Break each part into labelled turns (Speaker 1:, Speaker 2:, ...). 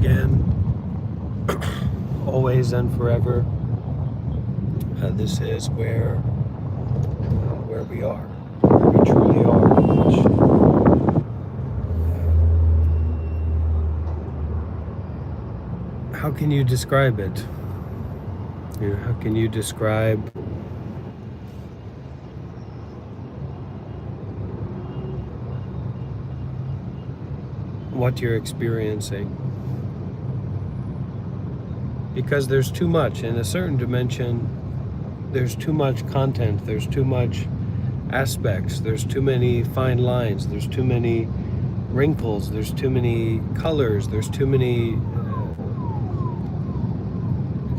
Speaker 1: again, always and forever. This is where we are, where we truly are. How can you describe it? How can you describe what you're experiencing? Because there's too much. In a certain dimension, there's too much content, there's too much aspects, there's too many fine lines, there's too many wrinkles, there's too many colors, there's too many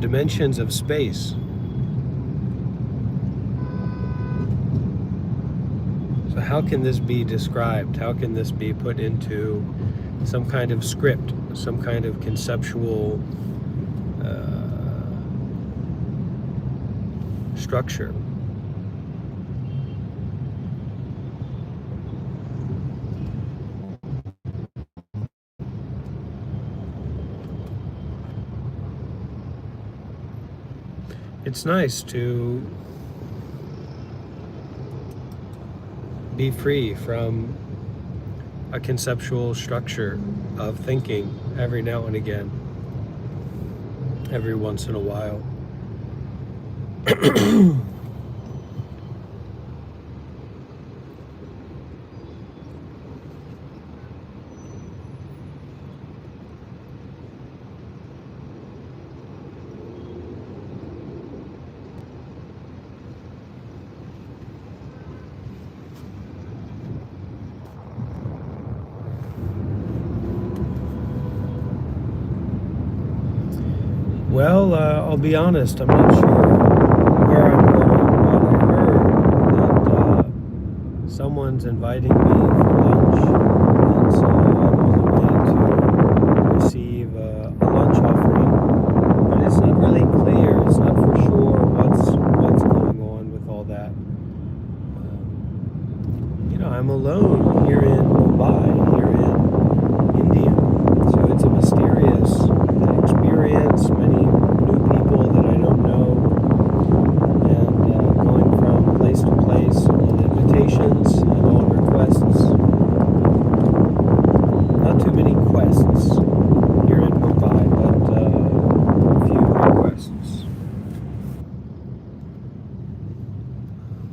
Speaker 1: dimensions of space. So how can this be described? How can this be put into some kind of script, some kind of conceptual structure? It's nice to be free from a conceptual structure of thinking every now and again, every once in a while. Well, I'll be honest, I'm not sure where I'm going, but I heard that someone's inviting me for lunch, and so I'm on the way to receive a lunch offering, but it's not really clear, it's not for sure what's going on with all that. I'm alone here in Mumbai, here in India, so it's a mysterious experience, many new people that I don't know, and going from place to place on invitations and on requests. Not too many quests here in Mumbai, but a few requests.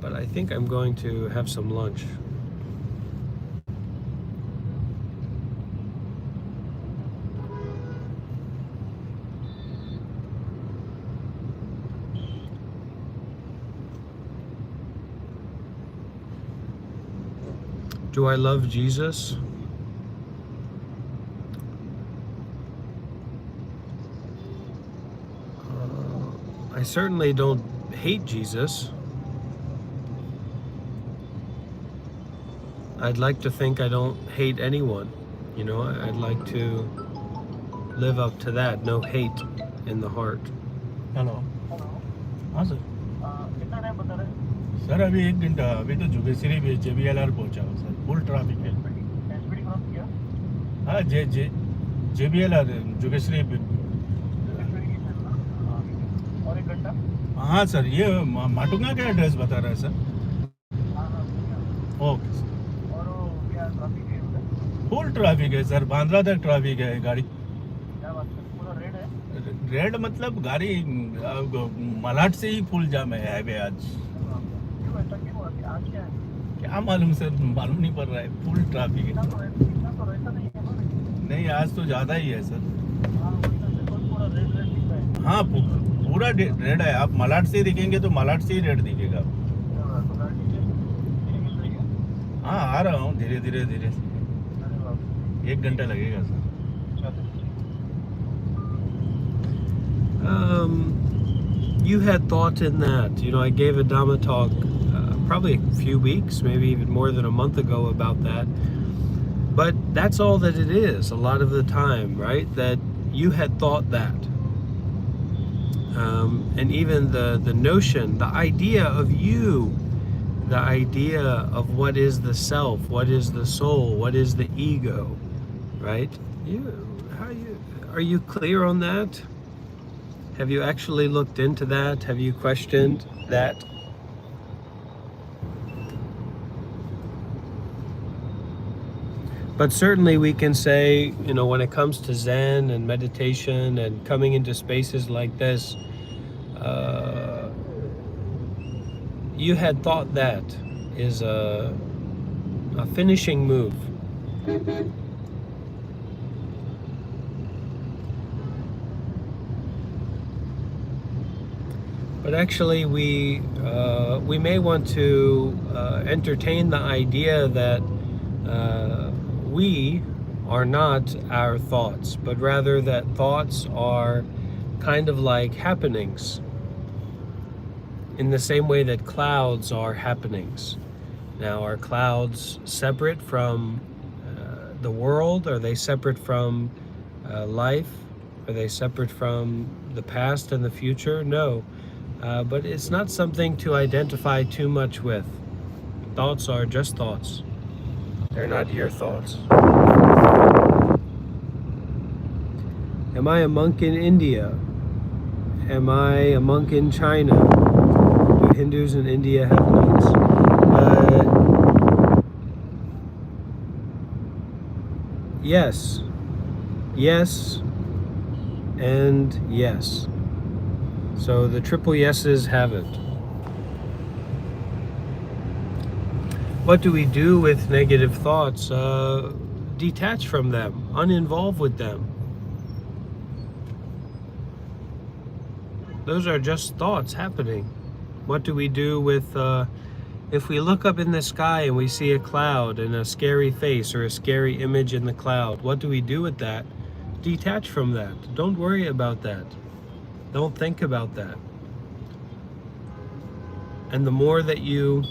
Speaker 1: But I think I'm going to have some lunch. Do I love Jesus? I certainly don't hate Jesus. I'd like to think I don't hate anyone. I'd like to live up to that. No hate in the heart.
Speaker 2: Hello हाँ sir sir अभी 1 घंटा अभी तो जुगेश्वरी भी JBLR पहुंचा हूँ sir full traffic है हाँ JBLR जुगेश्वरी और 1 घंटा हाँ सर ये माटुंगा का एड्रेस बता रहा है सर ओके सर और क्या ट्रैफिक है फुल ट्रैफिक है सर बांद्रा तक ट्रैफिक है गाड़ी रेड मतलब गाड़ी मलाड से ही फुल जाम है हाईवे आज क्या मालूम सर मालूम नहीं पड़ रहा है फुल ट्रैफिक है नहीं आज तो ज़्यादा ही है सर हाँ पूरा रेड है आप मलाड से देखेंगे तो मलाड से ही रेड दिखेगा हाँ आ रहा हूँ धीरे धीरे 1 घंटा लगेगा sir
Speaker 1: You had thought in that. I gave a Dhamma talk probably a few weeks, maybe even more than a month ago about that. But that's all that it is a lot of the time, right? That you had thought that. And even the notion, the idea of you, the idea of what is the self, what is the soul, what is the ego, right? Are you clear on that? Have you actually looked into that? Have you questioned that? But certainly we can say, you know, when it comes to Zen and meditation and coming into spaces like this, you had thought that is a finishing move. But actually, we may want to entertain the idea that we are not our thoughts, but rather that thoughts are kind of like happenings, in the same way that clouds are happenings. Now, are clouds separate from the world? Are they separate from life? Are they separate from the past and the future? No. But it's not something to identify too much with. Thoughts are just thoughts. They're not your thoughts. Am I a monk in India? Am I a monk in China? Do Hindus in India have monks? Yes. Yes. And yes. So the triple yeses have it. What do we do with negative thoughts? Detach from them, uninvolve with them. Those are just thoughts happening. What do we do with, if we look up in the sky and we see a cloud and a scary face or a scary image in the cloud? What do we do with that? Detach from that. Don't worry about that. Don't think about that. And the more that you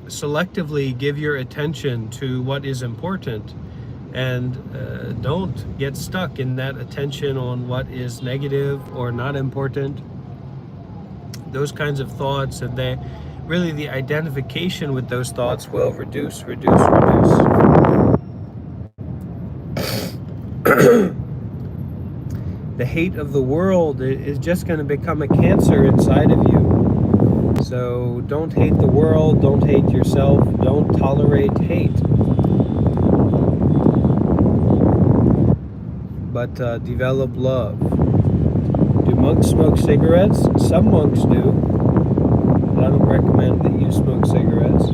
Speaker 1: selectively give your attention to what is important, and don't get stuck in that attention on what is negative or not important, those kinds of thoughts, and the identification with those thoughts will reduce. The hate of the world is just going to become a cancer inside of you. So don't hate the world, don't hate yourself, don't tolerate hate. But develop love. Do monks smoke cigarettes? Some monks do. But I don't recommend that you smoke cigarettes.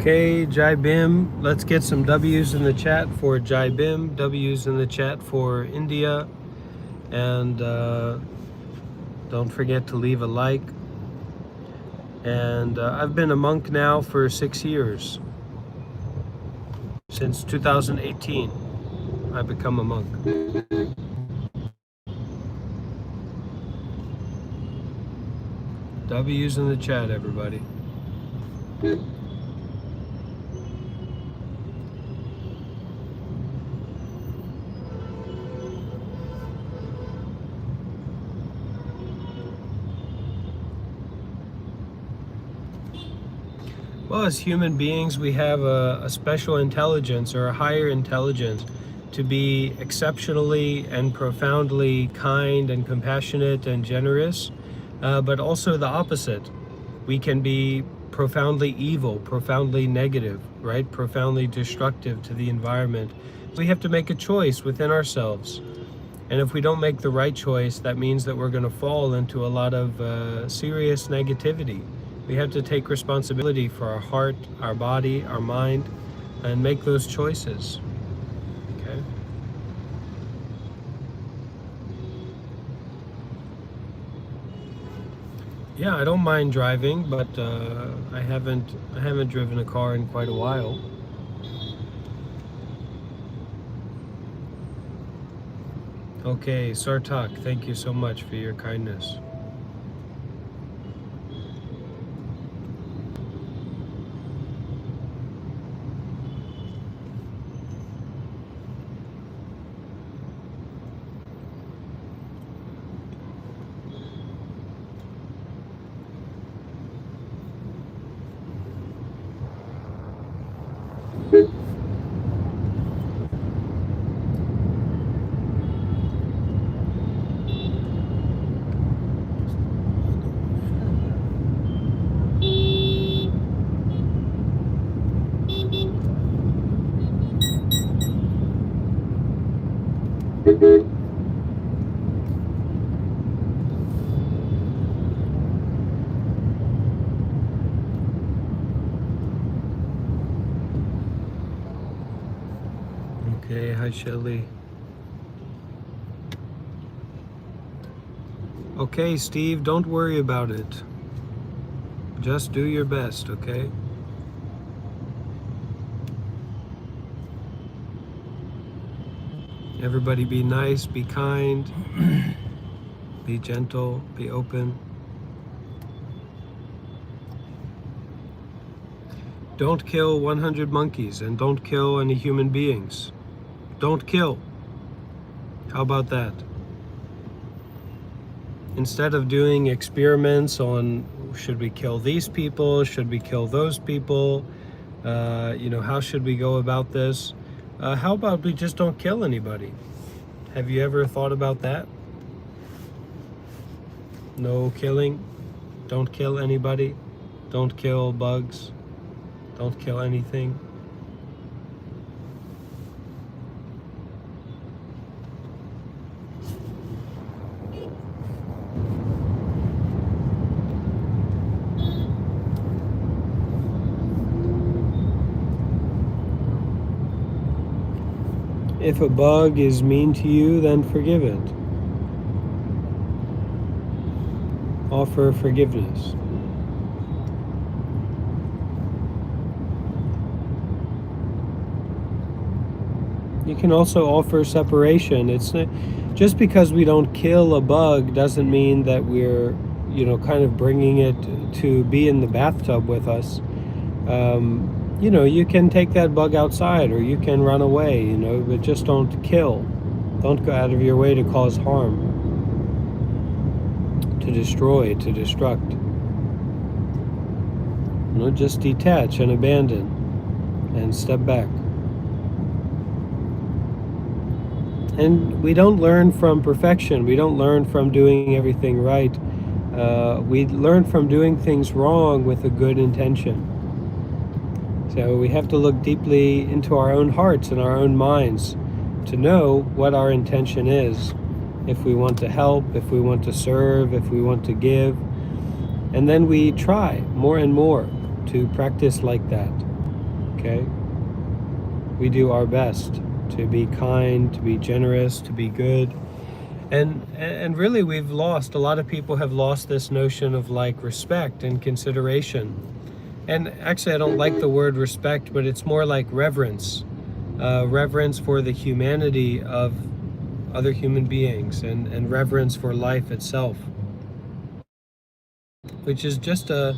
Speaker 1: Okay, Jai Bim, let's get some W's in the chat for Jai Bim, W's in the chat for India, and don't forget to leave a like. And I've been a monk now for 6 years. Since 2018, I've become a monk. W's in the chat, everybody. Well, as human beings, we have a special intelligence or a higher intelligence to be exceptionally and profoundly kind and compassionate and generous, but also the opposite. We can be profoundly evil, profoundly negative, right? Profoundly destructive to the environment. We have to make a choice within ourselves. And if we don't make the right choice, that means that we're going to fall into a lot of serious negativity. We have to take responsibility for our heart, our body, our mind, and make those choices. Okay? Yeah, I don't mind driving, but I haven't driven a car in quite a while. Okay, Sartak, thank you so much for your kindness. Okay, hi Shelly. Okay, Steve, don't worry about it. Just do your best, okay? Everybody be nice, be kind, be gentle, be open. Don't kill 100 monkeys and don't kill any human beings. Don't kill. How about that? Instead of doing experiments on should we kill these people, should we kill those people, how should we go about this? How about we just don't kill anybody? Have you ever thought about that? No killing. Don't kill anybody. Don't kill bugs. Don't kill anything. If a bug is mean to you, then forgive it. Offer forgiveness. You can also offer separation. It's not, just because we don't kill a bug doesn't mean that we're, kind of bringing it to be in the bathtub with us. You can take that bug outside or you can run away, but just don't kill. Don't go out of your way to cause harm, to destroy, to destruct. Just detach and abandon and step back. And we don't learn from perfection. We don't learn from doing everything right. We learn from doing things wrong with a good intention. So we have to look deeply into our own hearts and our own minds to know what our intention is. If we want to help, if we want to serve, if we want to give. And then we try more and more to practice like that. Okay? We do our best to be kind, to be generous, to be good. And really a lot of people have lost this notion of like respect and consideration. And actually I don't like the word respect, but it's more like reverence. Reverence for the humanity of other human beings and reverence for life itself. Which is just a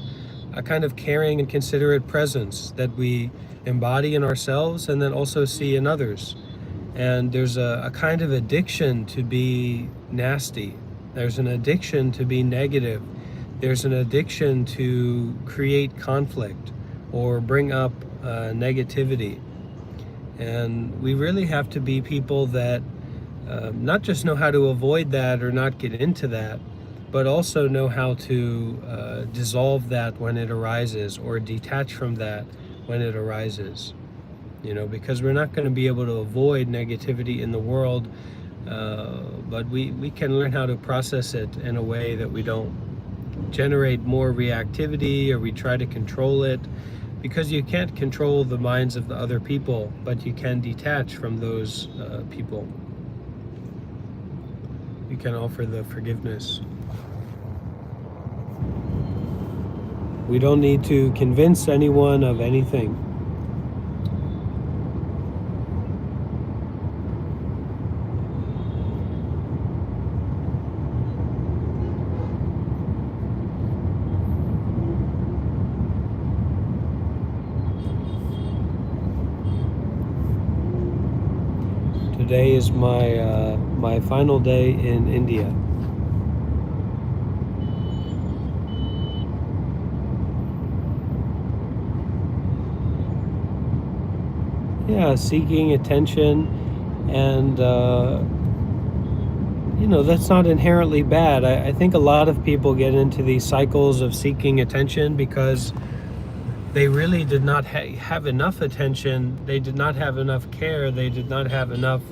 Speaker 1: kind of caring and considerate presence that we embody in ourselves and then also see in others. And there's a kind of addiction to be nasty. There's an addiction to be negative. There's an addiction to create conflict or bring up negativity. And we really have to be people that not just know how to avoid that or not get into that, but also know how to dissolve that when it arises or detach from that when it arises. Because we're not going to be able to avoid negativity in the world, but we can learn how to process it in a way that we don't generate more reactivity or we try to control it, because you can't control the minds of the other people, but you can detach from those people. You can offer the forgiveness. We don't need to convince anyone of anything. Today is my final day in India. Yeah, seeking attention, and that's not inherently bad. I think a lot of people get into these cycles of seeking attention because they really did not have enough attention. They did not have enough care. They did not have enough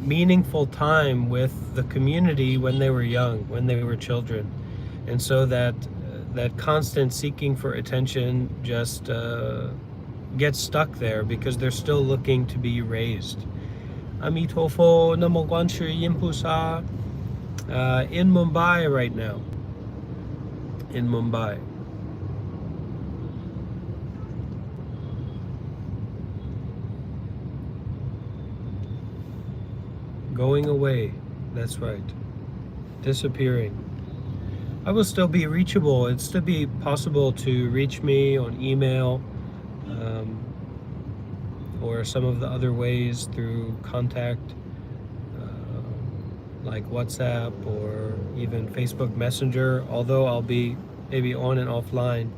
Speaker 1: meaningful time with the community when they were young, when they were children. And so that constant seeking for attention just gets stuck there because they're still looking to be raised. Amitofo Namo Guanshi Yimpusa, in Mumbai right now. In Mumbai. Going away, that's right. Disappearing. I will still be reachable. It'd still be possible to reach me on email, or some of the other ways through contact, like WhatsApp or even Facebook Messenger, although I'll be maybe on and offline.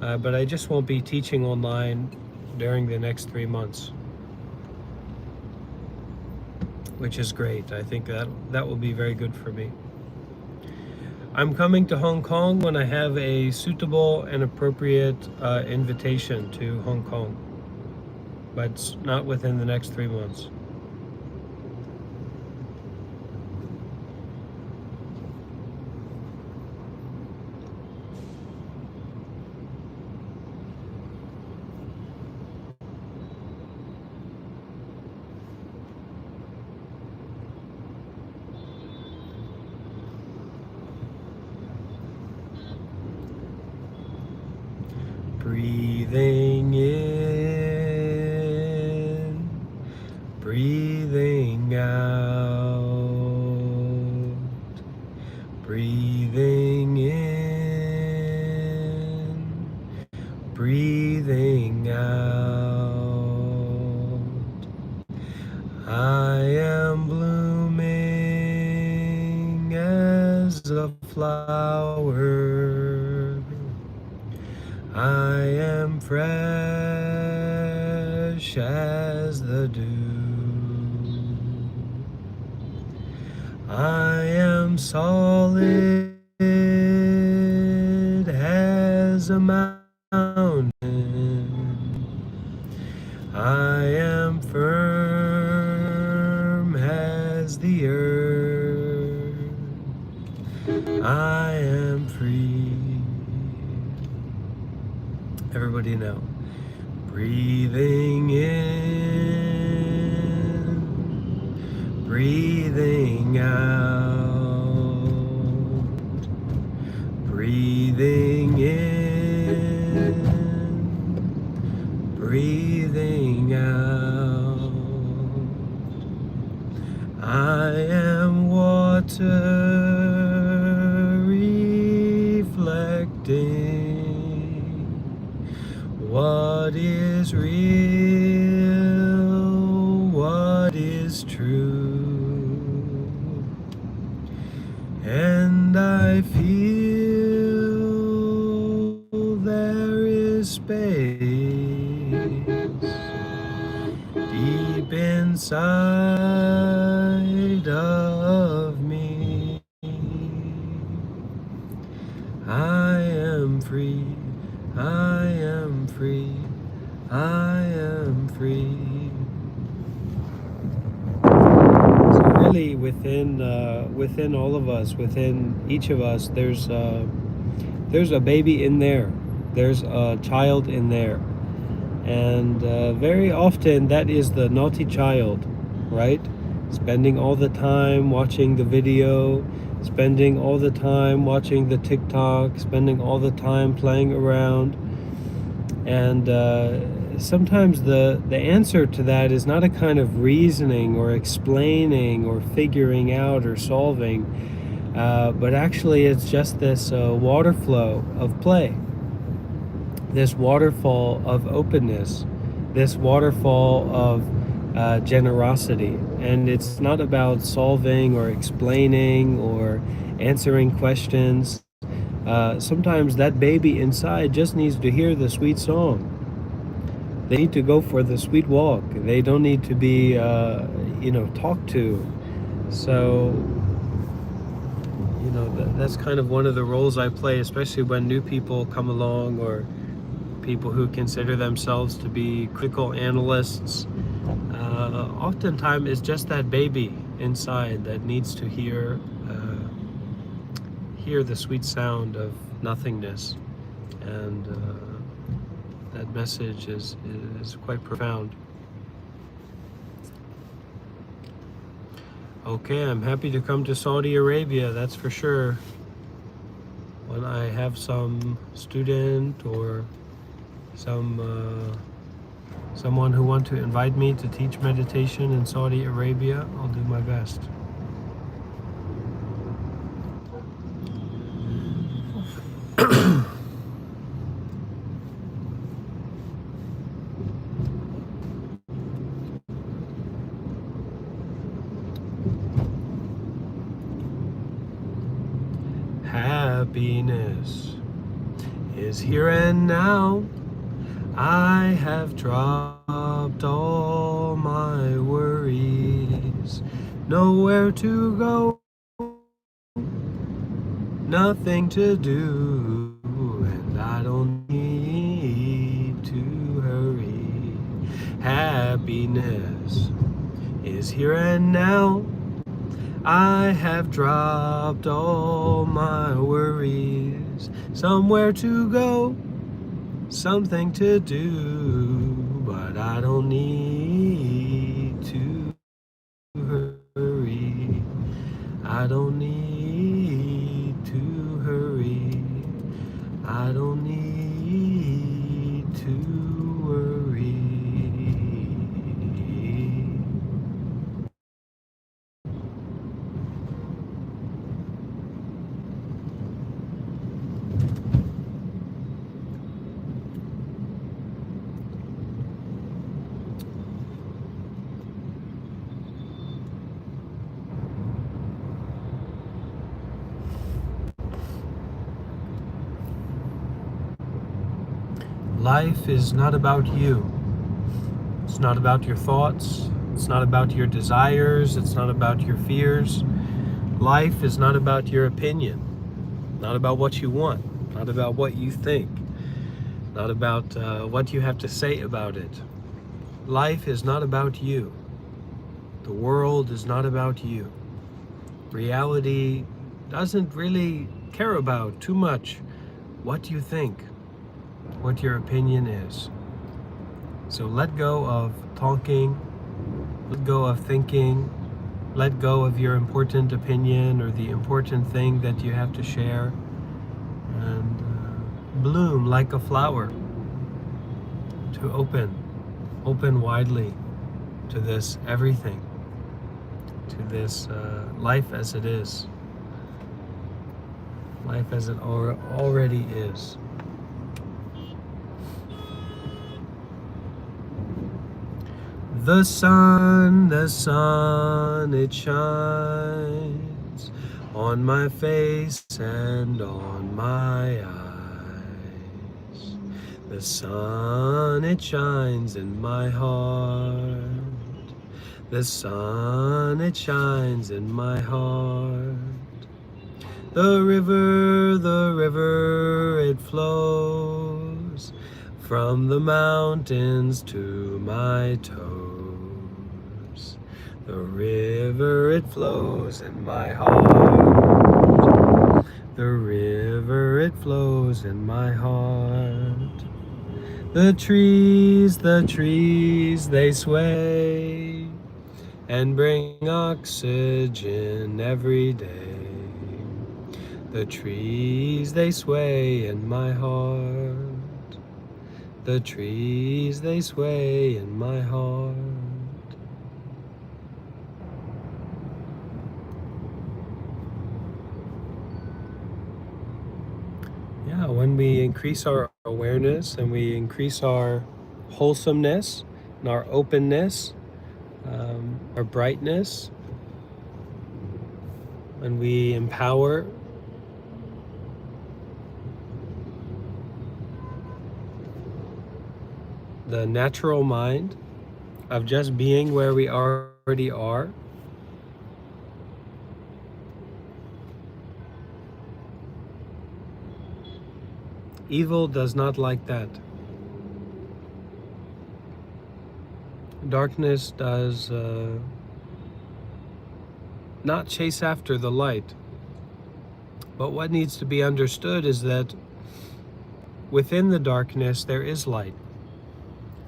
Speaker 1: But I just won't be teaching online during the next 3 months, which is great. I think that will be very good for me. I'm coming to Hong Kong when I have a suitable and appropriate invitation to Hong Kong, but it's not within the next 3 months. Breathing in, breathing out, breathing in, breathing out. I am blooming as a flower. I am fresh as the dew. I am solid as a mountain. I am firm as the earth. I am free. Everybody now. Breathing in, breathing out, breathing in, breathing out. I am water reflecting what is real, what is true, and I feel there is space deep inside of me. I am free. I am free. I am free. So really, within all of us, within each of us, there's a baby in there. There's a child in there, and very often that is the naughty child, right? Spending all the time watching the video, spending all the time watching the TikTok, spending all the time playing around. And sometimes the answer to that is not a kind of reasoning or explaining or figuring out or solving, but actually it's just this water flow of play, this waterfall of openness, this waterfall of generosity. And it's not about solving or explaining or answering questions. Sometimes that baby inside just needs to hear the sweet song. They need to go for the sweet walk. They don't need to be, talked to. So, that's kind of one of the roles I play, especially when new people come along or people who consider themselves to be critical analysts. Oftentimes it's just that baby inside that needs to hear the sweet sound of nothingness, and that message is quite profound. Okay, I'm happy to come to Saudi Arabia, that's for sure. When I have some student or someone who want to invite me to teach meditation in Saudi Arabia, I'll do my best. Happiness is here and now. I have dropped all my worries. Nowhere to go, nothing to do, and I don't need to hurry. Happiness is here and now. I have dropped all my worries. Somewhere to go, something to do, but I don't need to hurry. I don't need to hurry. I don't need to worry. Life is not about you. It's not about your thoughts. It's not about your desires. It's not about your fears. Life is not about your opinion. Not about what you want. Not about what you think. Not about what you have to say about it. Life is not about you. The world is not about you. Reality doesn't really care about too much what you think, what your opinion is. So let go of talking, let go of thinking, let go of your important opinion or the important thing that you have to share, and bloom like a flower, to open widely to this everything, to this life as it is, life as it already is. The sun, it shines on my face and on my eyes. The sun, it shines in my heart. The sun, it shines in my heart. The river, it flows from the mountains to my toes. The river, it flows in my heart. The river, it flows in my heart. The trees, they sway and bring oxygen every day. The trees, they sway in my heart. The trees, they sway in my heart. Yeah, when we increase our awareness and we increase our wholesomeness and our openness, our brightness, when we empower the natural mind of just being where we already are, evil does not like that. Darkness does not chase after the light. But what needs to be understood is that within the darkness there is light.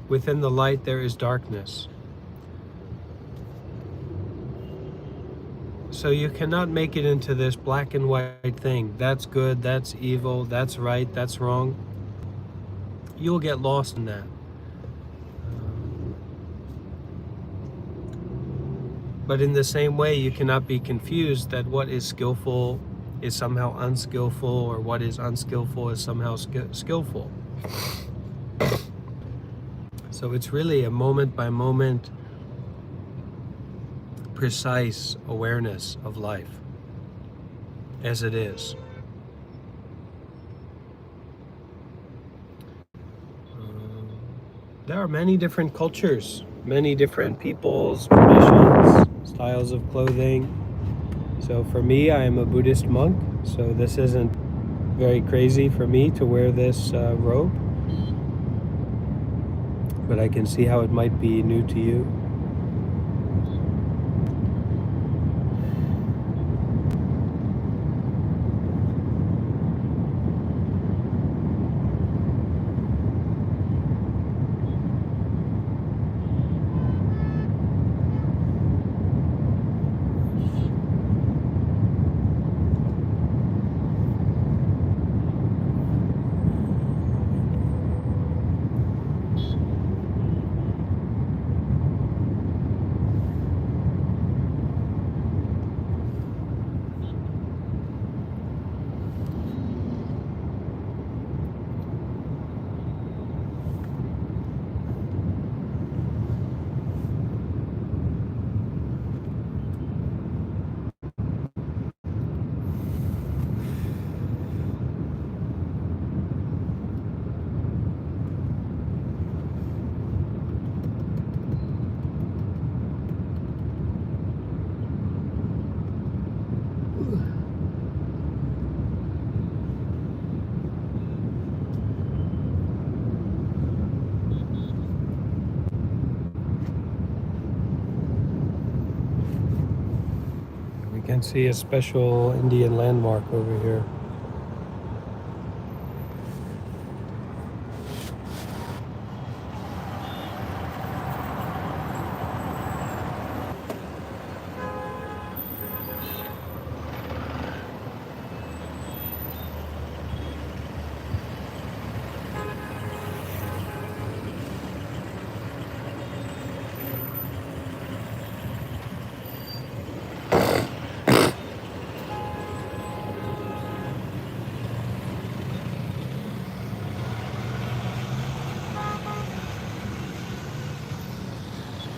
Speaker 1: Within the light there is darkness. So you cannot make it into this black and white thing. That's good, that's evil, that's right, that's wrong. You'll get lost in that. But in the same way, you cannot be confused that what is skillful is somehow unskillful, or what is unskillful is somehow skillful. So it's really a moment by moment, precise awareness of life as it is. There are many different cultures, many different peoples, traditions, styles of clothing. So for me, I am a Buddhist monk, so this isn't very crazy for me to wear this robe. But I can see how it might be new to you. We can see a special Indian landmark over here.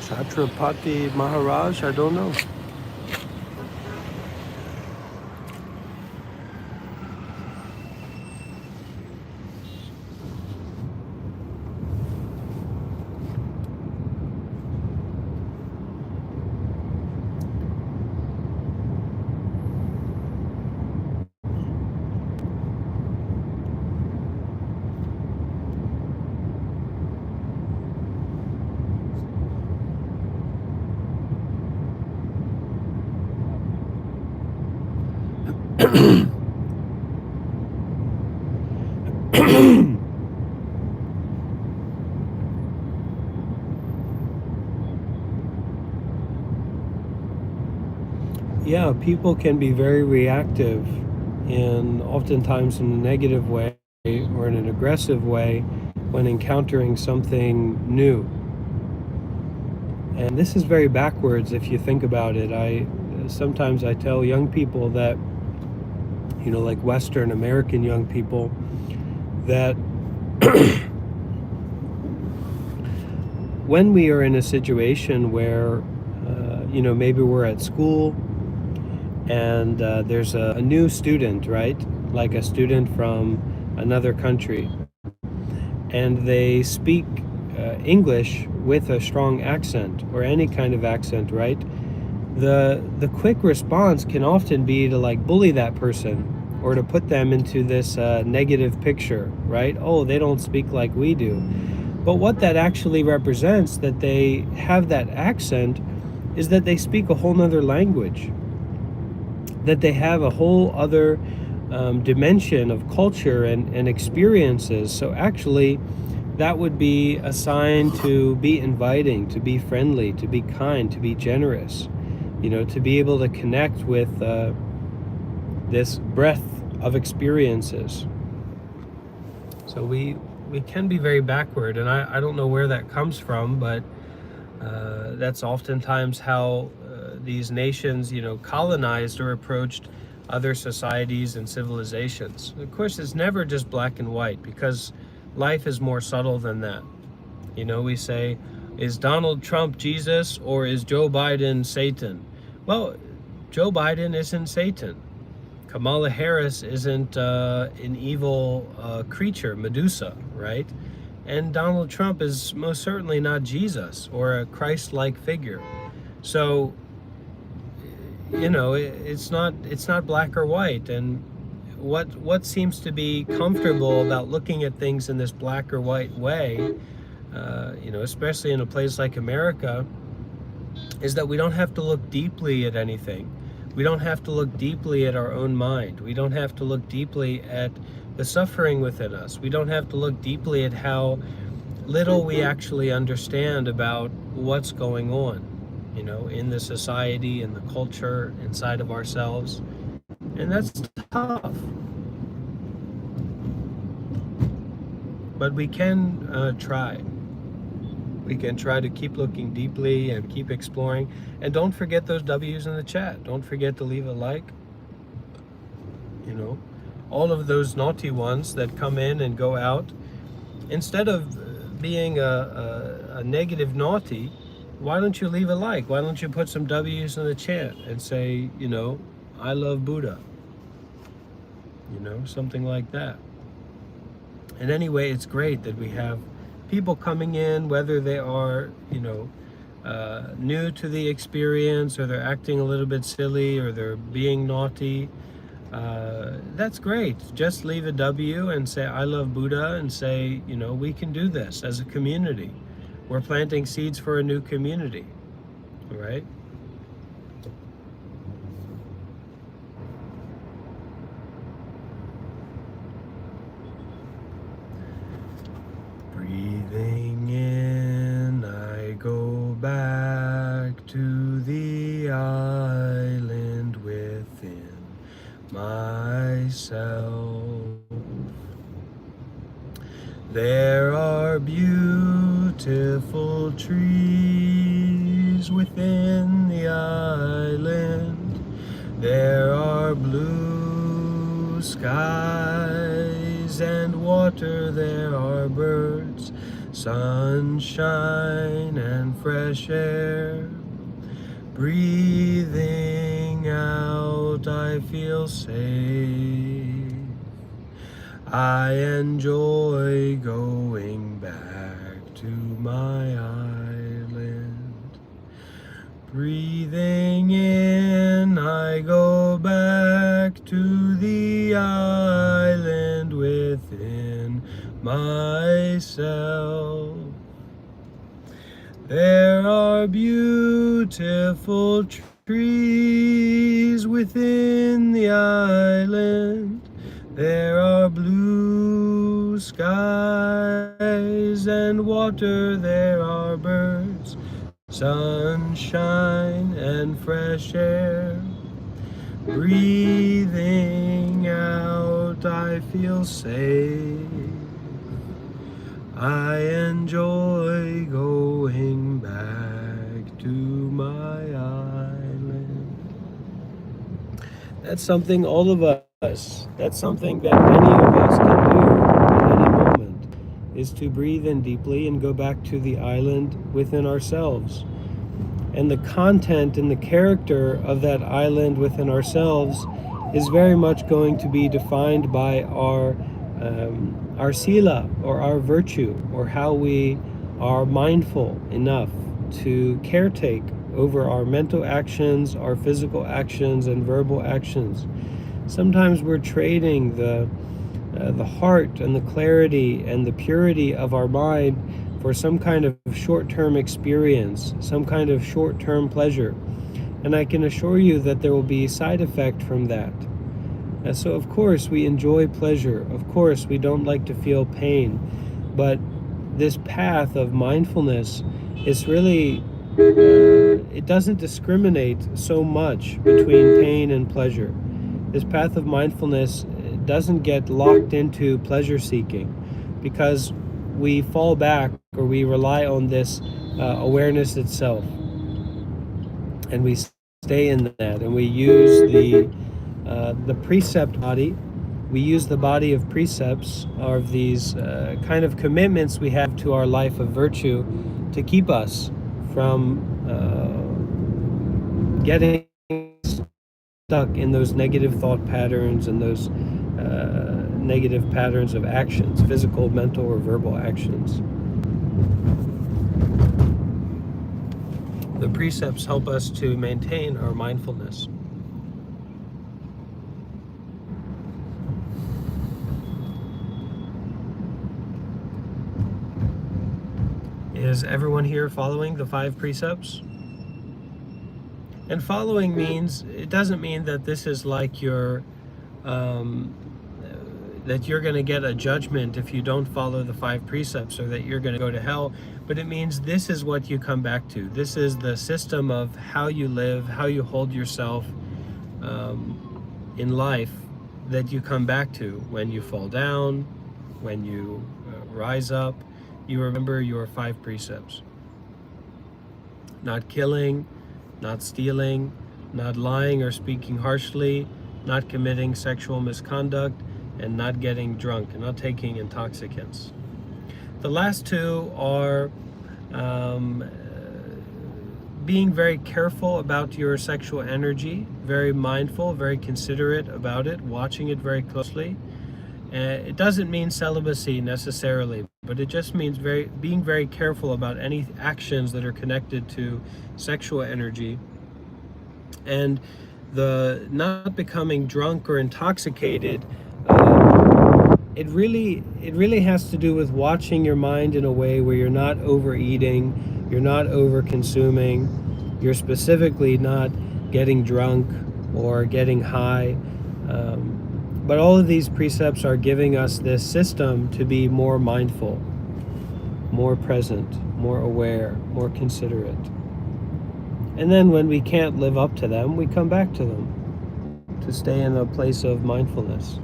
Speaker 1: Chhatrapati Maharaj, I don't know. Yeah, people can be very reactive and oftentimes in a negative way or in an aggressive way when encountering something new. And this is very backwards if you think about it. Sometimes I tell young people that, like Western American young people, that when we are in a situation where, maybe we're at school and there's a new student, right? Like a student from another country, and they speak English with a strong accent or any kind of accent, right? The quick response can often be to like bully that person or to put them into this negative picture, right? Oh, they don't speak like we do. But what that actually represents, that they have that accent, is that they speak a whole nother language, that they have a whole other dimension of culture and experiences. So actually, that would be a sign to be inviting, to be friendly, to be kind, to be generous, to be able to connect with this breadth of experiences. So we can be very backward, and I don't know where that comes from, but that's oftentimes how these nations, colonized or approached other societies and civilizations. Of course, it's never just black and white, because life is more subtle than that. We say, is Donald Trump Jesus or is Joe Biden Satan? Well, Joe Biden isn't Satan. Kamala Harris isn't an evil creature, Medusa, right? And Donald Trump is most certainly not Jesus or a Christ-like figure. So, it's not black or white. And what seems to be comfortable about looking at things in this black or white way, especially in a place like America, is that we don't have to look deeply at anything. We don't have to look deeply at our own mind. We don't have to look deeply at the suffering within us. We don't have to look deeply at how little we actually understand about what's going on, in the society, in the culture, inside of ourselves. And that's tough. But we can try. We can try to keep looking deeply and keep exploring. And don't forget those W's in the chat. Don't forget to leave a like. All of those naughty ones that come in and go out, instead of being a negative naughty, why don't you leave a like? Why don't you put some W's in the chat and say, I love Buddha? Something like that. And anyway, it's great that we have people coming in, whether they are, new to the experience, or they're acting a little bit silly, or they're being naughty. That's great. Just leave a W and say, I love Buddha, and say, we can do this as a community. We're planting seeds for a new community, all right? Breathing in, I go back to the island within myself. There are beautiful trees within the island. There are blue skies and water. There are birds, sunshine and fresh air. Breathing out, I feel safe. I enjoy going back to my island. Breathing in, I go back to the island within myself. There are beautiful trees within the island. There are blue skies and water. There are birds, sunshine and fresh air. Breathing out, I feel safe. I enjoy going back to my island. That's something all of us, that's something that many of us can do at any moment, is to breathe in deeply and go back to the island within ourselves. And the content and the character of that island within ourselves is very much going to be defined by our sila, or our virtue, or how we are mindful enough to caretake over our mental actions, our physical actions, and verbal actions. Sometimes we're trading the heart and the clarity and the purity of our mind for some kind of short-term experience, some kind of short-term pleasure. And I can assure you that there will be side effect from that. And so of course we enjoy pleasure, of course we don't like to feel pain, but this path of mindfulness is really, it doesn't discriminate so much between pain and pleasure. This path of mindfulness doesn't get locked into pleasure seeking, because we fall back, or we rely on this awareness itself, and we stay in that, and we use the precept body. We use the body of precepts, of these kind of commitments we have to our life of virtue, to keep us from getting stuck in those negative thought patterns and those negative patterns of actions, physical, mental, or verbal actions. The precepts help us to maintain our mindfulness. Is everyone here following the 5 precepts? And following means, it doesn't mean that this is like your that you're going to get a judgment if you don't follow the 5 precepts, or that you're going to go to hell, but it means this is what you come back to. This is the system of how you live, how you hold yourself in life, that you come back to when you fall down, when you rise up. You remember your 5 precepts: not killing, not stealing, not lying or speaking harshly, not committing sexual misconduct, and not getting drunk, and not taking intoxicants. The last 2 are being very careful about your sexual energy, very mindful, very considerate about it, watching it very closely. It doesn't mean celibacy necessarily, but it just means being very careful about any actions that are connected to sexual energy. And the not becoming drunk or intoxicated, it really has to do with watching your mind in a way where you're not overeating, you're not over consuming, you're specifically not getting drunk or getting high. But all of these precepts are giving us this system to be more mindful, more present, more aware, more considerate. And then when we can't live up to them, we come back to them to stay in a place of mindfulness.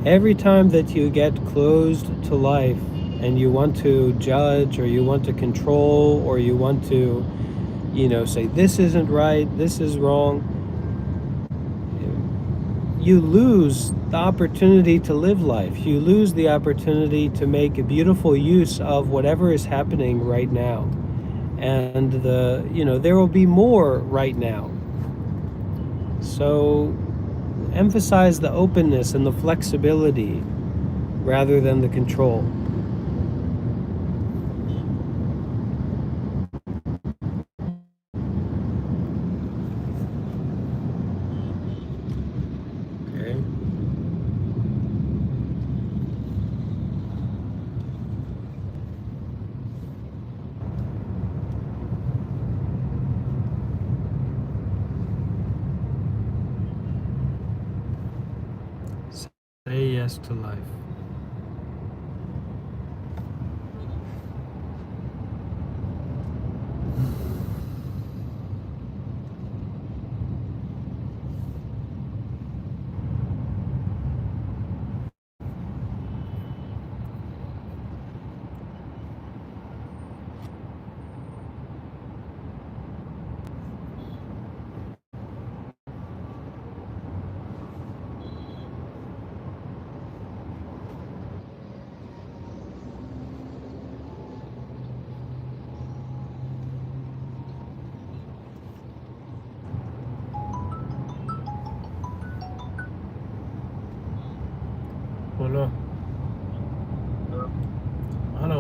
Speaker 1: Every time that you get closed to life and you want to judge, or you want to control, or you want to, say this isn't right, this is wrong, you lose the opportunity to live life. You lose the opportunity to make a beautiful use of whatever is happening right now. And there will be more right now. So emphasize the openness and the flexibility rather than the control. Okay. stillness to life.
Speaker 2: बोलो hello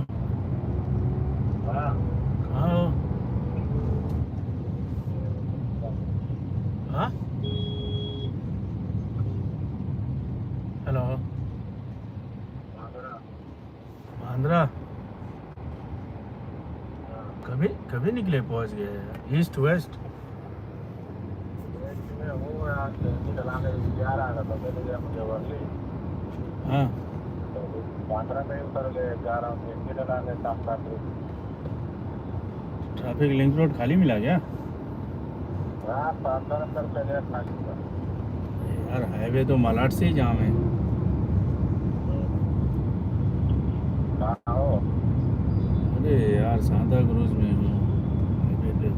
Speaker 2: कहाँ हो हाँ hello Bandra कभी कभी निकले पहुंच गए east west हाँ ट्रैफिक लिंक रोड खाली मिला क्या यार हाईवे तो मलाड से ही जाम है अरे यार सांता क्रूज में हूँ हाईवे पे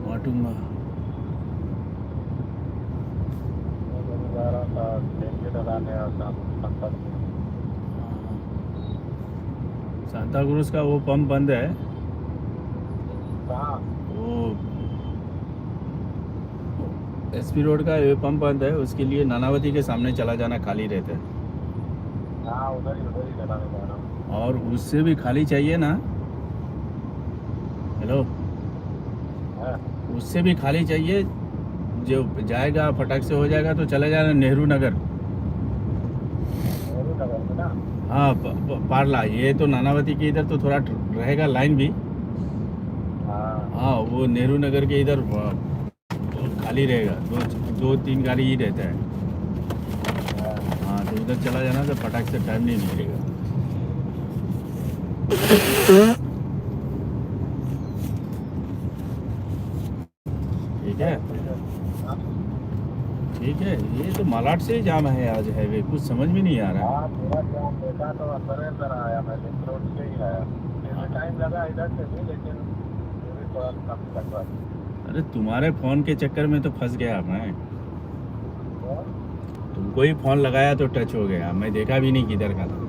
Speaker 2: वाटुंगा सांता क्रूज का वो पंप बंद है वो एसपी रोड का ये पंप बंद है उसके लिए नानावती के सामने चला जाना खाली रहता है और उससे भी खाली चाहिए ना हेलो उससे भी खाली चाहिए जो जाएगा फटाक से हो जाएगा तो चला जाना नेहरू नगर हाँ पारला ये तो नानावती के इधर तो थोड़ा रहेगा लाइन भी हाँ वो नेहरू नगर के इधर खाली रहेगा दो तीन गाड़ी ही रहता है हाँ तो उधर चला जाना तो फटाक से टाइम नहीं मिलेगा ठीक है ठीक है ये तो मालाड से ही जाम है आज हाईवे कुछ समझ में नहीं आ रहा अरे तुम्हारे फोन के चक्कर में तो फंस गया मैं तुमको ही फोन लगाया तो टच हो गया मैं देखा भी नहीं किधर का था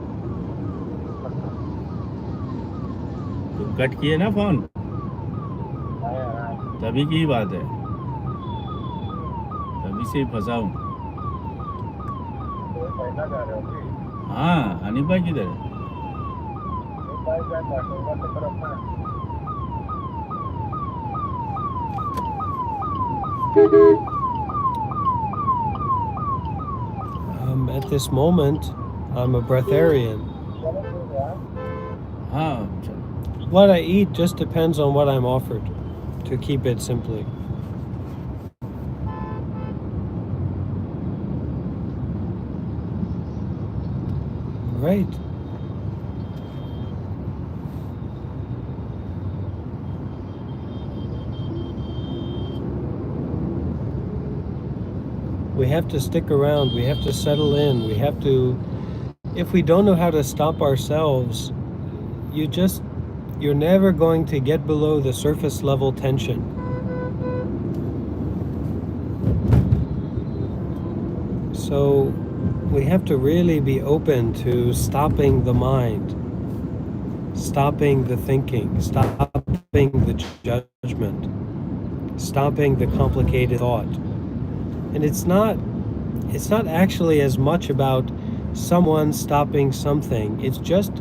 Speaker 2: तुम कट किए ना फोन तभी की बात है तभी से ही फंसा हूँ हाँ हनी भाई किधर है
Speaker 1: At this moment, I'm a breatharian.
Speaker 2: हाँ चलो
Speaker 1: What I eat just depends on what I'm offered, to keep it simply. Right. We have to stick around, we have to settle in, we have to, if we don't know how to stop ourselves, you're never going to get below the surface level tension. So we have to really be open to stopping the mind, stopping the thinking, stopping the judgment, stopping the complicated thought. And it's not actually as much about someone stopping something. It's just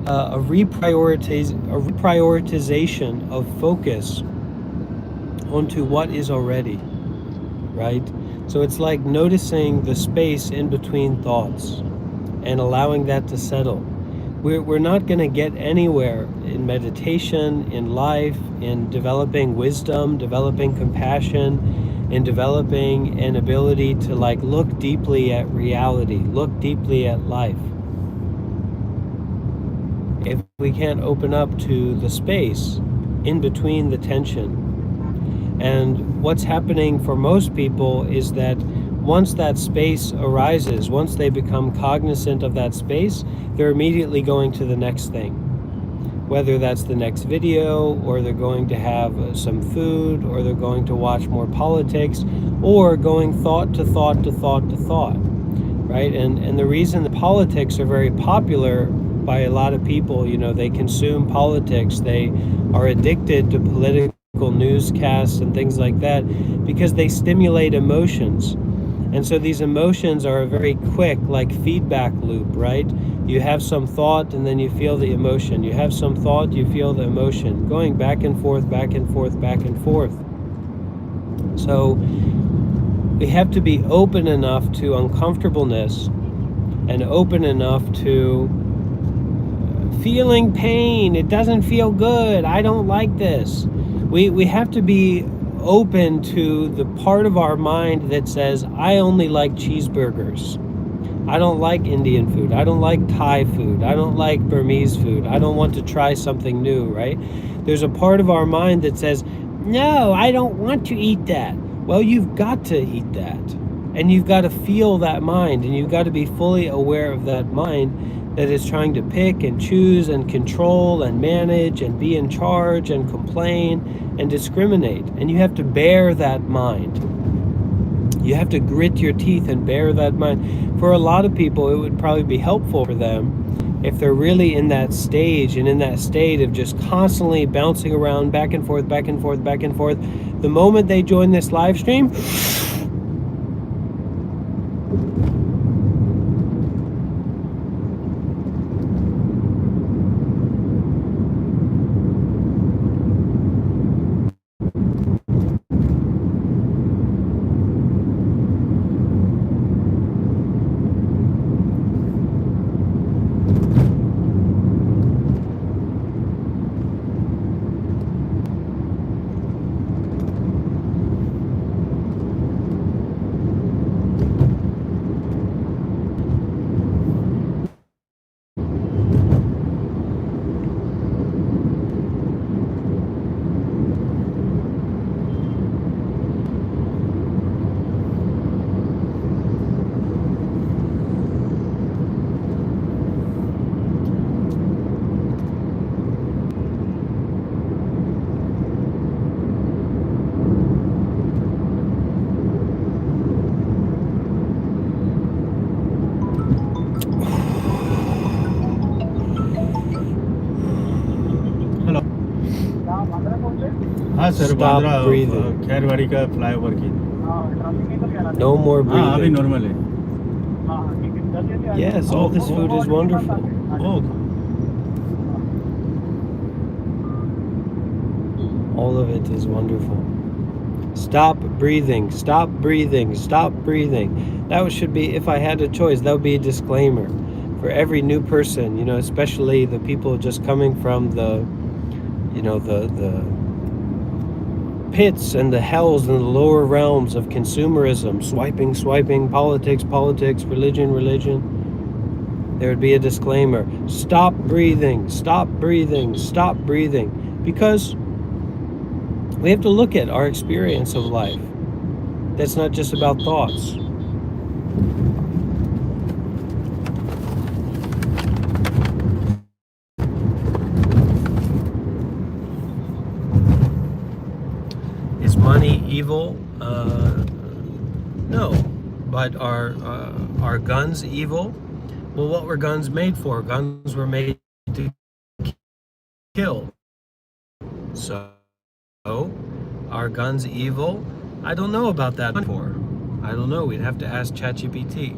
Speaker 1: a reprioritization of focus onto what is already, right? So it's like noticing the space in between thoughts and allowing that to settle. We're not going to get anywhere in meditation, in life, in developing wisdom, developing compassion, in developing an ability to like look deeply at reality, look deeply at life. If we can't open up to the space in between the tension. And what's happening for most people is that once that space arises, once they become cognizant of that space, they're immediately going to the next thing. Whether that's the next video, or they're going to have some food, or they're going to watch more politics, or going thought to thought to thought to thought, right? And the reason the politics are very popular by a lot of people, you know, they consume politics, they are addicted to political newscasts and things like that because they stimulate emotions. And so these emotions are a very quick, like, feedback loop, right? You have some thought and then you feel the emotion. You have some thought, you feel the emotion, going back and forth, back and forth, back and forth. So we have to be open enough to uncomfortableness and open enough to feeling pain. It doesn't feel good. I don't like this. We have to be open to the part of our mind that says, I only like cheeseburgers. I don't like Indian food. I don't like Thai food. I don't like Burmese food. I don't want to try something new, right? There's a part of our mind that says, no, I don't want to eat that. Well, you've got to eat that. And you've got to feel that mind, and you've got to be fully aware of that mind that is trying to pick and choose and control and manage and be in charge and complain and discriminate. And you have to bear that mind. You have to grit your teeth and bear that mind. For a lot of people, it would probably be helpful for them if they're really in that stage and in that state of just constantly bouncing around back and forth, back and forth, back and forth. The moment they join this live stream,
Speaker 2: हाँ sir,
Speaker 1: Stop
Speaker 2: Bandra
Speaker 1: breathing.
Speaker 2: खैरवाड़ी का flyover की
Speaker 1: No more
Speaker 2: हाँ अभी
Speaker 1: breathing.
Speaker 2: Normal है.
Speaker 1: Yes, all this food is wonderful.
Speaker 2: Oh,
Speaker 1: All of it is wonderful. Stop breathing, stop breathing, stop breathing. That should be, if I had a choice, that would be a disclaimer for every new person, you know, especially the people just coming from the, you know, the pits and the hells and the lower realms of consumerism, swiping, politics, religion. There would be a disclaimer. Stop breathing, stop breathing, stop breathing. Because we have to look at our experience of life. That's not just about thoughts. Is money evil? No. But are guns evil? Well, what were guns made for? Guns were made to kill. So, are guns evil? I don't know about that before. I don't know. We'd have to ask ChatGPT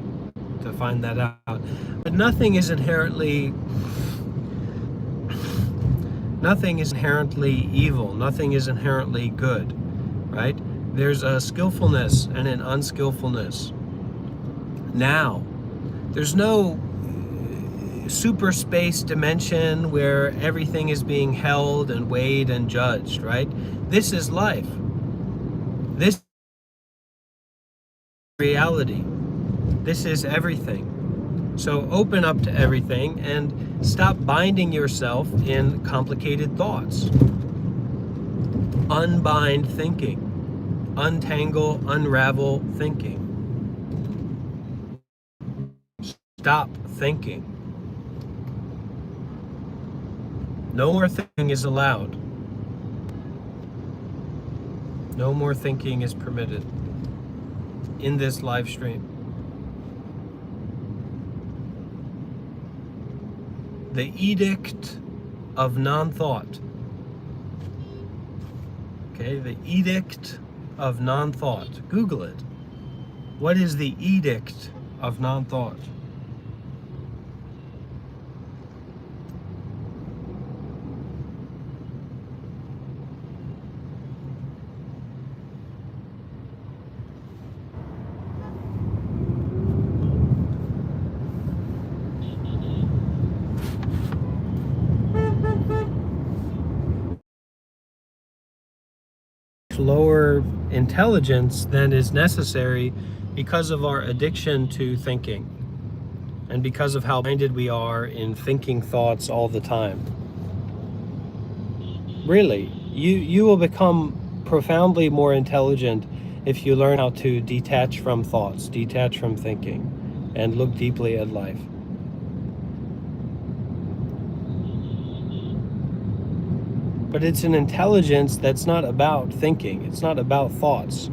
Speaker 1: to find that out. But nothing is inherently evil. Nothing is inherently good, right? There's a skillfulness and an unskillfulness. Now, there's no super space dimension where everything is being held and weighed and judged, right? This is life. This reality. This is everything. So open up to everything and stop binding yourself in complicated thoughts. Unbind thinking. Untangle, unravel thinking. Stop thinking. No more thinking is allowed. No more thinking is permitted in this live stream. The Edict of non-thought. Okay, the Edict of non-thought. Google it. What is the Edict of non-thought? Lower intelligence than is necessary because of our addiction to thinking and because of how blinded we are in thinking thoughts all the time. Really, you will become profoundly more intelligent if you learn how to detach from thoughts, detach from thinking, and look deeply at life. But it's an intelligence that's not about thinking. It's not about thoughts,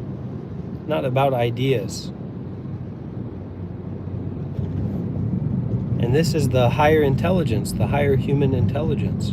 Speaker 1: not about ideas. And this is the higher intelligence, the higher human intelligence.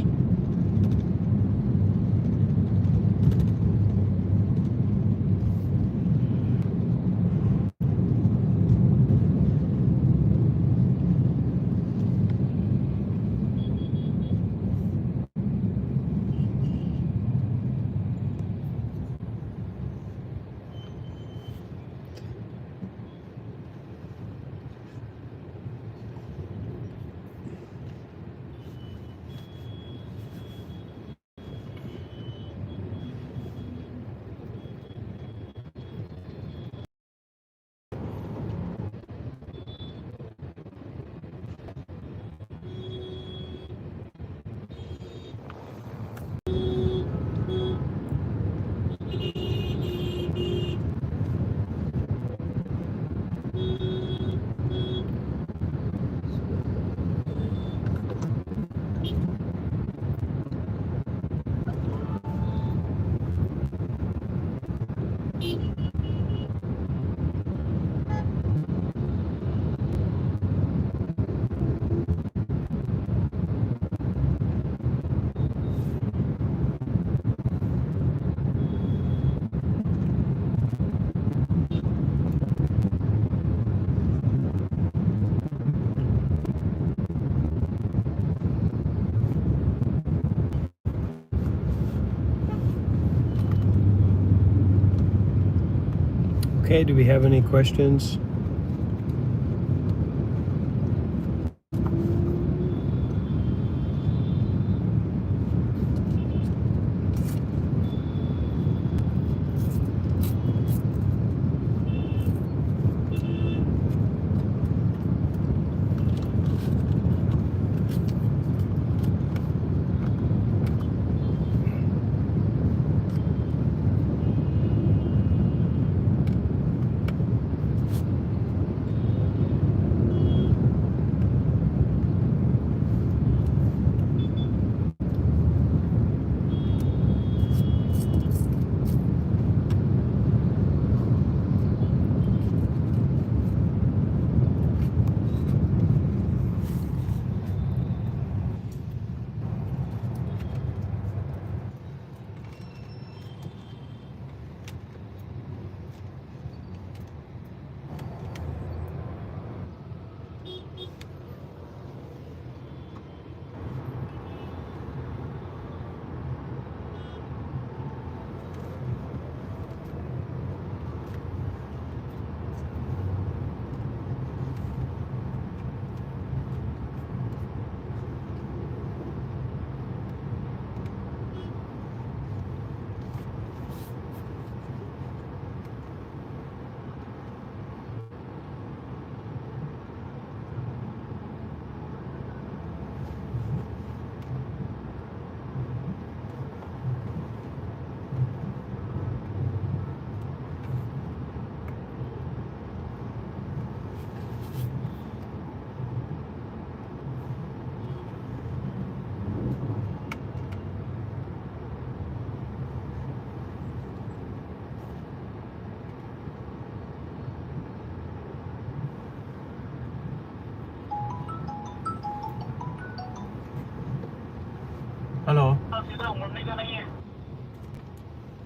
Speaker 1: Okay, do we have any questions?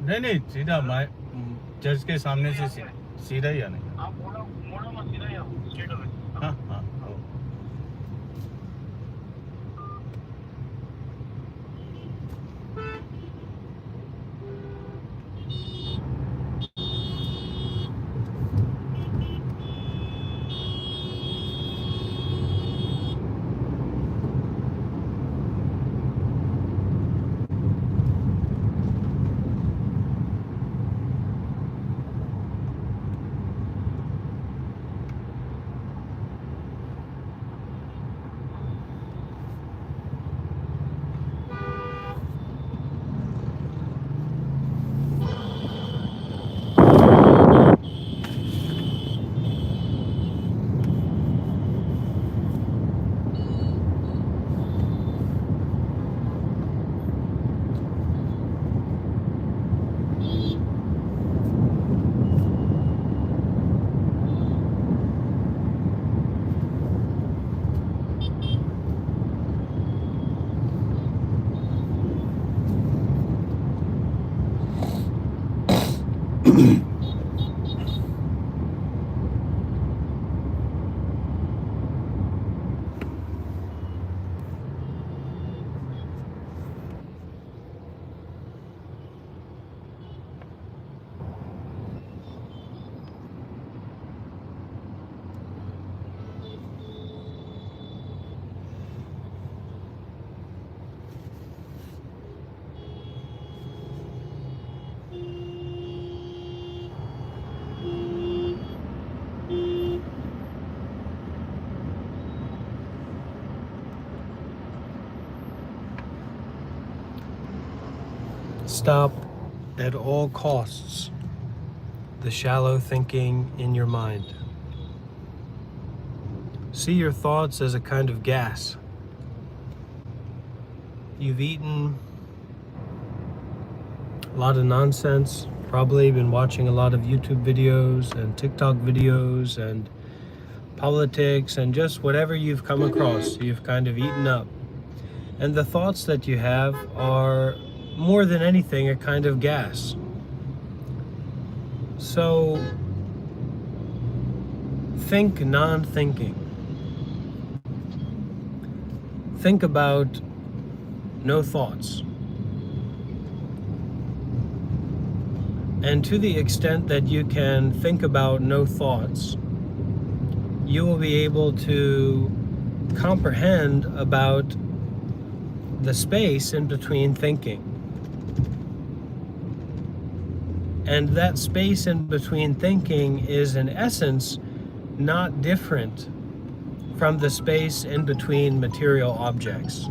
Speaker 2: नहीं नहीं सीधा church के सामने से सीधा ही आने हाँ हाँ हाँ।
Speaker 1: Stop at all costs the shallow thinking in your mind. See your thoughts as a kind of gas. You've eaten a lot of nonsense, probably been watching a lot of YouTube videos and TikTok videos and politics and just whatever you've come across, you've kind of eaten up. And the thoughts that you have are more than anything a kind of gas. So think non-thinking. Think about no thoughts. And to the extent that you can think about no thoughts, you will be able to comprehend about the space in between thinking. And that space in between thinking is in essence not different from the space in between material objects,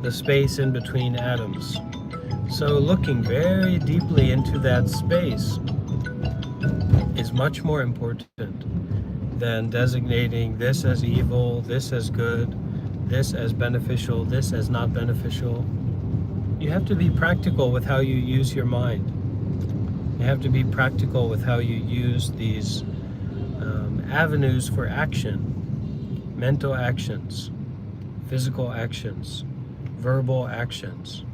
Speaker 1: the space in between atoms. So looking very deeply into that space is much more important than designating this as evil, this as good, this as beneficial, this as not beneficial. You have to be practical with how you use your mind. You have to be practical with how you use these avenues for action, mental actions, physical actions, verbal actions.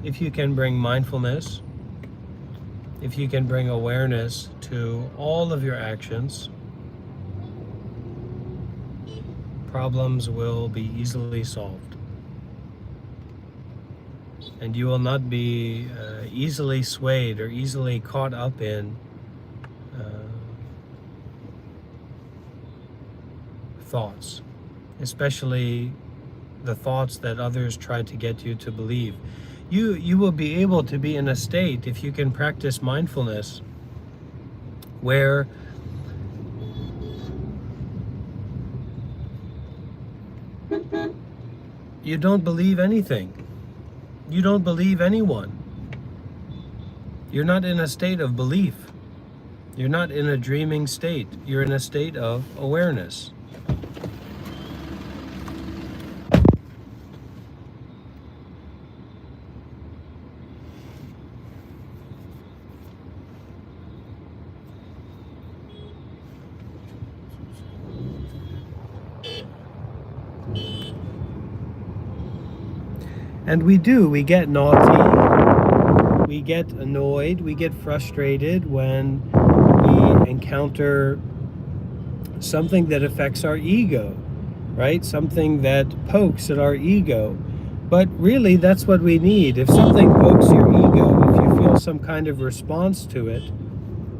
Speaker 1: If you can bring mindfulness, if you can bring awareness to all of your actions, problems will be easily solved. And you will not be easily swayed or easily caught up in thoughts, especially the thoughts that others try to get you to believe. You will be able to be in a state, if you can practice mindfulness, where you don't believe anything. You don't believe anyone. You're not in a state of belief. You're not in a dreaming state. You're in a state of awareness. And we do. We get naughty. We get annoyed. We get frustrated when we encounter something that affects our ego, right? Something that pokes at our ego. But really, that's what we need. If something pokes your ego, if you feel some kind of response to it,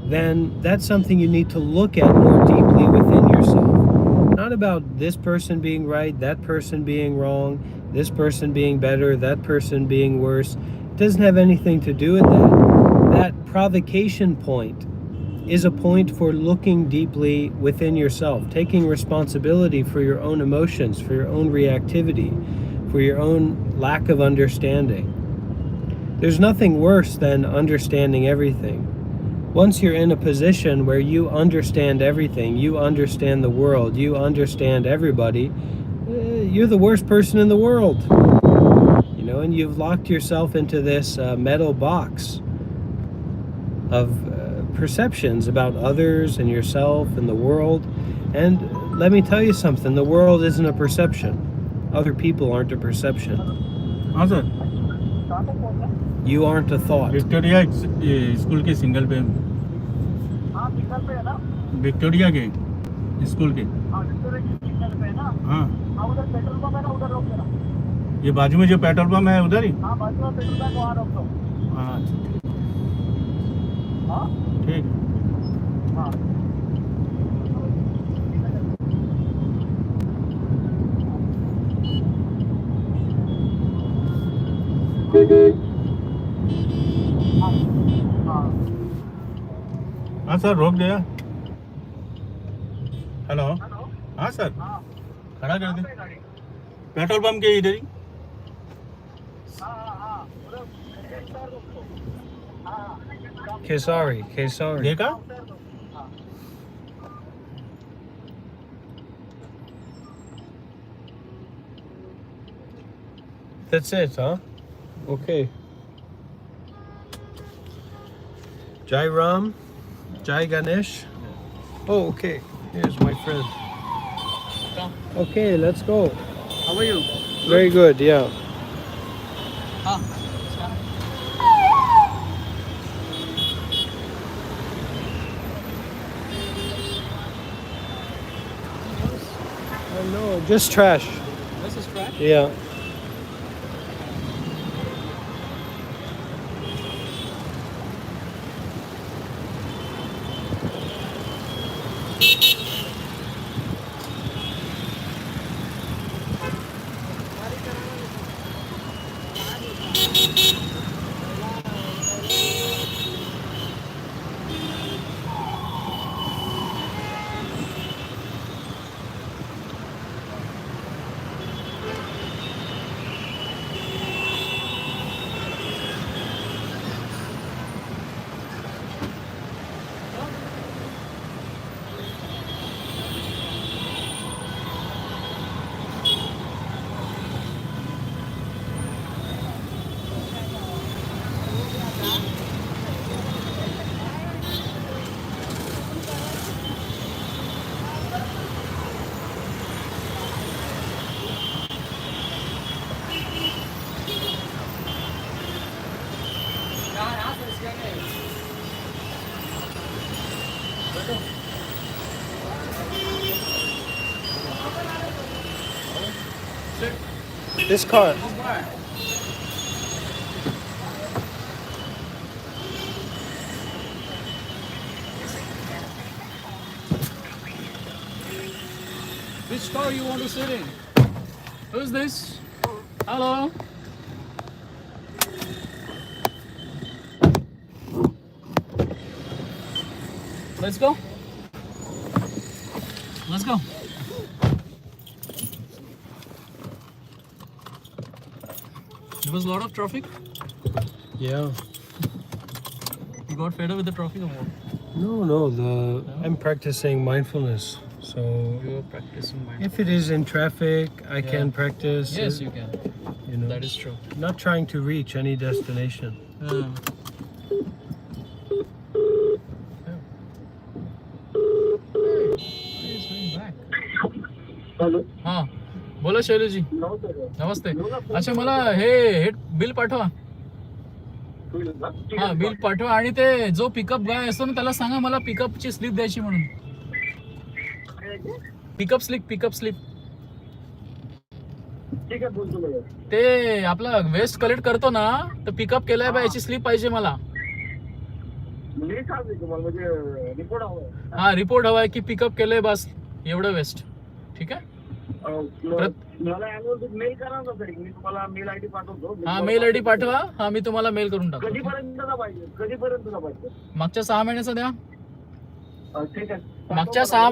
Speaker 1: then that's something you need to look at more deeply within yourself. Not about this person being right, that person being wrong, this person being better, that person being worse. It doesn't have anything to do with that. That provocation point is a point for looking deeply within yourself, taking responsibility for your own emotions, for your own reactivity, for your own lack of understanding. There's nothing worse than understanding everything. Once you're in a position where you understand everything, you understand the world, you understand everybody, you're the worst person in the world. You know, and you've locked yourself into this metal box of perceptions about others and yourself and the world. And let me tell you something, the world isn't a perception. Other people aren't a perception.
Speaker 2: हाँ sir
Speaker 1: You aren't a thought.
Speaker 2: Victoria school के single पे Victoria के school के हाँ ये बाजू में जो पेट्रोल पंप है उधर ही हाँ ठीक हाँ सर रोक दिया हेलो हाँ सर खड़ा कर दे पेट्रोल पंप के इधर ही
Speaker 1: Kesari.
Speaker 2: देखा
Speaker 1: That's it, huh? Okay. Jai Ram, Jai Ganesh. Oh, okay. Here's my friend. Okay, let's go.
Speaker 3: How are you?
Speaker 1: Very good, yeah. No, just trash.
Speaker 3: This is trash.
Speaker 1: Yeah. This car.
Speaker 3: Which car you want to sit in? Who's this? Hello? Let's go. Let's go. There was a lot of traffic.
Speaker 1: Yeah.
Speaker 3: You got fed up with the traffic or what?
Speaker 1: No, I'm practicing mindfulness. So
Speaker 3: You're practicing mind.
Speaker 1: if it is in traffic, I
Speaker 3: Yeah.
Speaker 1: can practice.
Speaker 3: Yes, you can.
Speaker 1: You know,
Speaker 3: That is true.
Speaker 1: not trying to reach any destination.
Speaker 3: He's going back.
Speaker 4: Hello.
Speaker 3: हाँ बोला शैलूजी. नमस्ते. अच्छा मला हे bill पाठवा. हा bill पाठवा आणि ते जो पिकअप गाय असतो ना त्याला सांगा मला पिकअपची स्लिप द्यायची म्हणून. पिकअप स्लिप
Speaker 4: ठीक आहे बोलतो.
Speaker 3: ते आपला वेस्ट कलेक्ट करतो ना तर पिकअप केलाय बा याची स्लिप पाहिजे मला.
Speaker 4: मी सांगते तुम्हाला म्हणजे रिपोर्ट हवा.
Speaker 3: हा रिपोर्ट हवाय की पिकअप केलंय बस एवढं वेस्ट. ठीक आहे.
Speaker 4: मला मेल करा ना तरी मी तुम्हाला मेल आयडी पाठवतो.
Speaker 3: हा मेल आयडी पाठवा. हा मी तुम्हाला मेल करून टाकतो.
Speaker 4: कधीपर्यंत पाहिजे?
Speaker 3: मागच्या 6 महिन्याचा द्या.
Speaker 4: ठीक आहे.
Speaker 3: मागच्या 6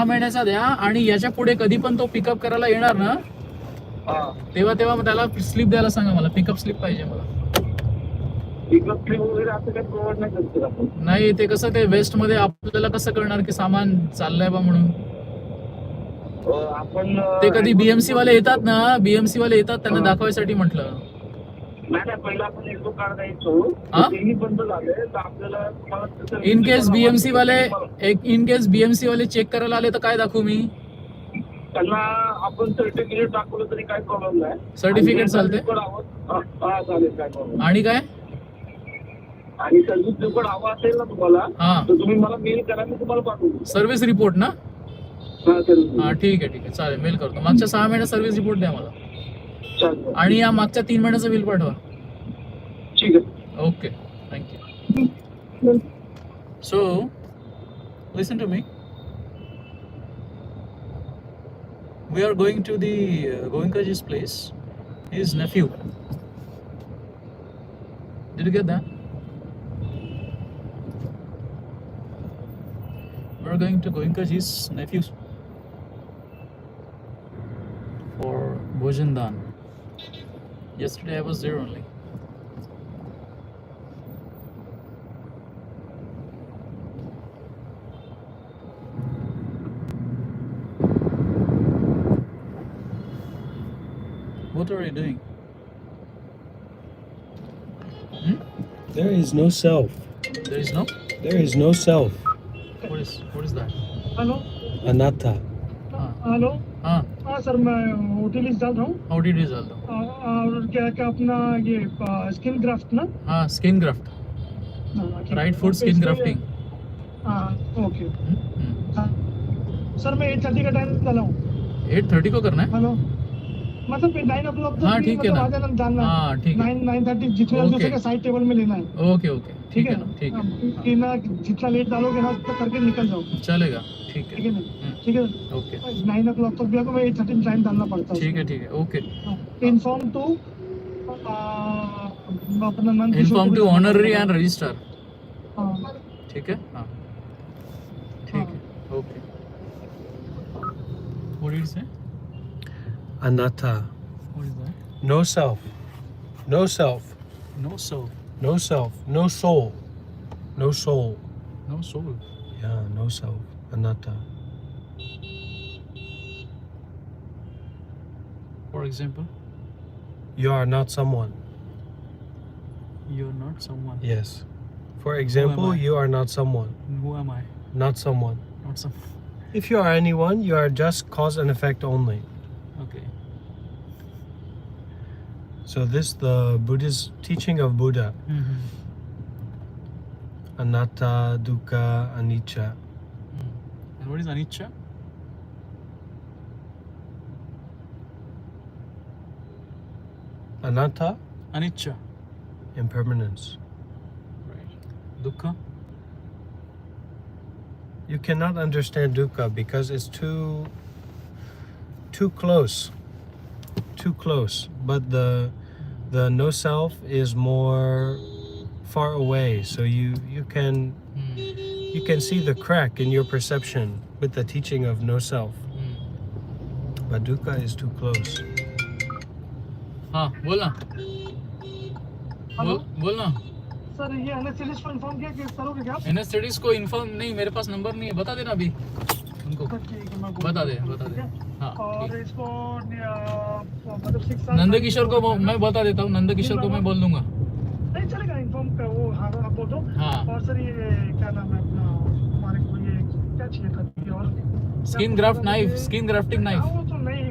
Speaker 3: महिन्याचा द्या आणि याच्या पुढे कधी पण तो पिकअप करायला येणार ना तेव्हा त्याला स्लिप द्यायला सांगा. मला पिकअप स्लिप पाहिजे मला.
Speaker 4: पिकअप स्लिप वगैरे असं काही प्रोव्हाइड नाही करतो आपण.
Speaker 3: नाही ते कसं ते वेस्ट मध्ये आपल्याला कसं कळणार की सामान चाललंय बा म्हणून.
Speaker 4: आपण
Speaker 3: ते कधी बीएमसी वाले येतात त्यांना दाखवायसाठी म्हटलं.
Speaker 4: नाही पहिला आपण एक कार्ड द्यायचो तेही बंद झाले तर आपल्याला
Speaker 3: इन केस बीएमसी वाले चेक करायला आले तर काय दाखवू मी
Speaker 4: त्यांना? आपण सर्टिफिकेट दाखवलं तरी काय प्रॉब्लेम नाही.
Speaker 3: सर्टिफिकेट चालते.
Speaker 4: हा चालेल काय प्रॉब्लेम.
Speaker 3: आणि काय
Speaker 4: आणि सर्व्हिस रिपोर्ट हवा असेल ना तुम्हाला तर तुम्ही मला मेल करा मी तुम्हाला पाठवतो.
Speaker 3: सर्व्हिस रिपोर्ट ना?
Speaker 4: हा
Speaker 3: ठीक आहे चालेल मेल करतो. मागच्या 6 महिन्यात सर्व्हिस रिपोर्ट द्या मला.
Speaker 4: चालेल.
Speaker 3: आणि या मागच्या 3 महिन्याचं बिल पाठवा.
Speaker 4: ठीक आहे.
Speaker 3: Okay thank you. So listen to me. We are going to the Goenkaji's place. His nephew. Did you get that? We are going to Goenkaji's nephew for Bhojandan. Yesterday I was there only. What are you doing?
Speaker 1: There is no self.
Speaker 3: There is no?
Speaker 1: There is no self.
Speaker 3: What is that?
Speaker 5: Hello
Speaker 1: Anatta.
Speaker 5: Hello.
Speaker 3: हाँ
Speaker 5: हाँ sir मैं hotel डाल रहा हूँ.
Speaker 3: How did you solve that?
Speaker 5: और क्या अपना ये स्किन ग्राफ्ट ना?
Speaker 3: हाँ skin graft. Right foot skin grafting.
Speaker 5: हाँ ओके. सर मैं 8:30 का टाइम डाला हूँ.
Speaker 3: 8:30 को करना है?
Speaker 5: हेलो मतलब 9 o'clock तक
Speaker 3: हाँ ठीक है ना.
Speaker 5: डालना.
Speaker 3: हाँ ठीक है.
Speaker 5: 9:30 जितना जल्दी हो सके साइड टेबल में लेना है.
Speaker 3: ओके ठीक है ना. ठीक है.
Speaker 5: कि ना जितना लेट डालोगे ना उतना करके निकल जाओ.
Speaker 3: चलेगा. ठीक
Speaker 5: ठीक
Speaker 3: है.
Speaker 5: है ना? ठीक है.
Speaker 3: ओके
Speaker 5: 9 o'clock तक भी आपको 8:30 टाइम डालना पड़ता है.
Speaker 3: ठीक है. ओके.
Speaker 5: इन्फॉर्म टू अपना नाम.
Speaker 3: Inform to honorary and registrar.
Speaker 5: हाँ
Speaker 3: ठीक है. हाँ ठीक है. Okay. What did you say?
Speaker 1: Anatta.
Speaker 3: What is that?
Speaker 1: No self. No self.
Speaker 3: No soul.
Speaker 1: No self. No soul. No soul.
Speaker 3: No soul.
Speaker 1: Yeah, no self. Anatta.
Speaker 3: For example,
Speaker 1: You are not someone.
Speaker 3: you're not someone.
Speaker 1: Yes. For example,
Speaker 3: I?
Speaker 1: you are not someone.
Speaker 3: Who am I?
Speaker 1: Not someone.
Speaker 3: Not some.
Speaker 1: If you are anyone, you are just cause and effect only.
Speaker 3: Okay.
Speaker 1: So this the Buddhist teaching of Buddha. Anatta, dukkha, anicca.
Speaker 3: And what is anicca?
Speaker 1: Anatta,
Speaker 3: Anicca.
Speaker 1: impermanence.
Speaker 3: Right. Dukkha.
Speaker 1: You cannot understand dukkha because it's too close. Too close. But the no self is more far away. So you can see the crack in your perception with the teaching of no self. But dukkha is too close.
Speaker 3: हाँ बोल ना. बोल ना.
Speaker 5: Sir ये anaesthetist को inform किया कि करोगे क्या?
Speaker 3: एनेस्थेटिस्ट को इन्फॉर्म नहीं, मेरे पास नंबर नहीं है. बता देना अभी उनको.
Speaker 5: ठीक है मैं
Speaker 3: बता दे. हाँ
Speaker 5: और
Speaker 3: ठीक.
Speaker 5: इसको मतलब 6 साल
Speaker 3: नंदकिशोर को मैं बता देता हूँ. नंदकिशोर को मैं बोल दूंगा.
Speaker 5: नहीं चलेगा इन्फॉर्म कर वो. हाँ आप बोल दो.
Speaker 3: हाँ.
Speaker 5: और सर ये क्या नाम है अपना हमारे को ये क्या चाहिए था? और
Speaker 3: skin graft knife. Skin grafting knife.
Speaker 5: वो तो नहीं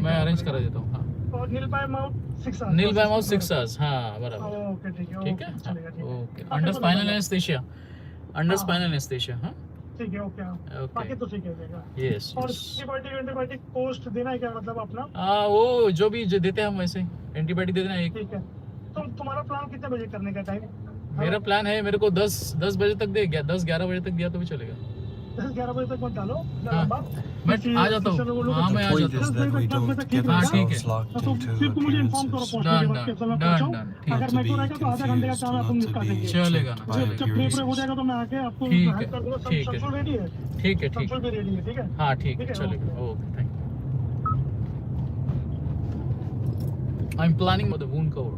Speaker 3: मैं अरेंज करा देता हूँ. हाँ.
Speaker 5: और nil by mouth 6 hours.
Speaker 3: Nil by mouth 6 hours. हाँ बराबर.
Speaker 5: ओके ठीक है.
Speaker 3: ठीक है.
Speaker 5: ओके, चलेगा, ठीक है.
Speaker 3: Okay. Under spinal anaesthesia. Under spinal anaesthesia. हाँ.
Speaker 5: ठीक है. ओके.
Speaker 3: ओके.
Speaker 5: बाकी तो ठीक है.
Speaker 3: यस.
Speaker 5: और एंटीबायोटिक पोस्ट देना है क्या, मतलब अपना?
Speaker 3: वो जो भी जो देते हैं हम वैसे एंटीबायोटिक दे देना एक.
Speaker 5: ठीक है. तो तुम्हारा प्लान कितने बजे करने का टाइम?
Speaker 3: मेरा प्लान है मेरे को 10 बजे तक दे गया. 10-11 बजे तक दिया तो भी चलेगा.
Speaker 5: 10-11 बजे तक मत डालो.
Speaker 3: हाँ. मैं आ जाता हूँ. हाँ मैं आ जाता हूँ. हाँ ठीक है.
Speaker 5: तो फिर तुम मुझे इन्फॉर्म करो पोस्ट के बाद कैसा मैं पहुंचाऊं. अगर मेरे को रहेगा तो आधा घंटे का काम है, अपन निपटा देंगे.
Speaker 3: चलेगा ना.
Speaker 5: जब प्रे हो जाएगा तो मैं आके आपको
Speaker 3: ठीक है,
Speaker 5: हेल्प कर दूंगा.
Speaker 3: ठीक है.
Speaker 5: सब रेडी है.
Speaker 3: ठीक है. ठीक
Speaker 5: सब
Speaker 3: है.
Speaker 5: भी रेडी है. ठीक है.
Speaker 3: हाँ ठीक है.
Speaker 5: ठीक है,
Speaker 3: चलेगा. Okay. Thank you. I am planning for the wound cover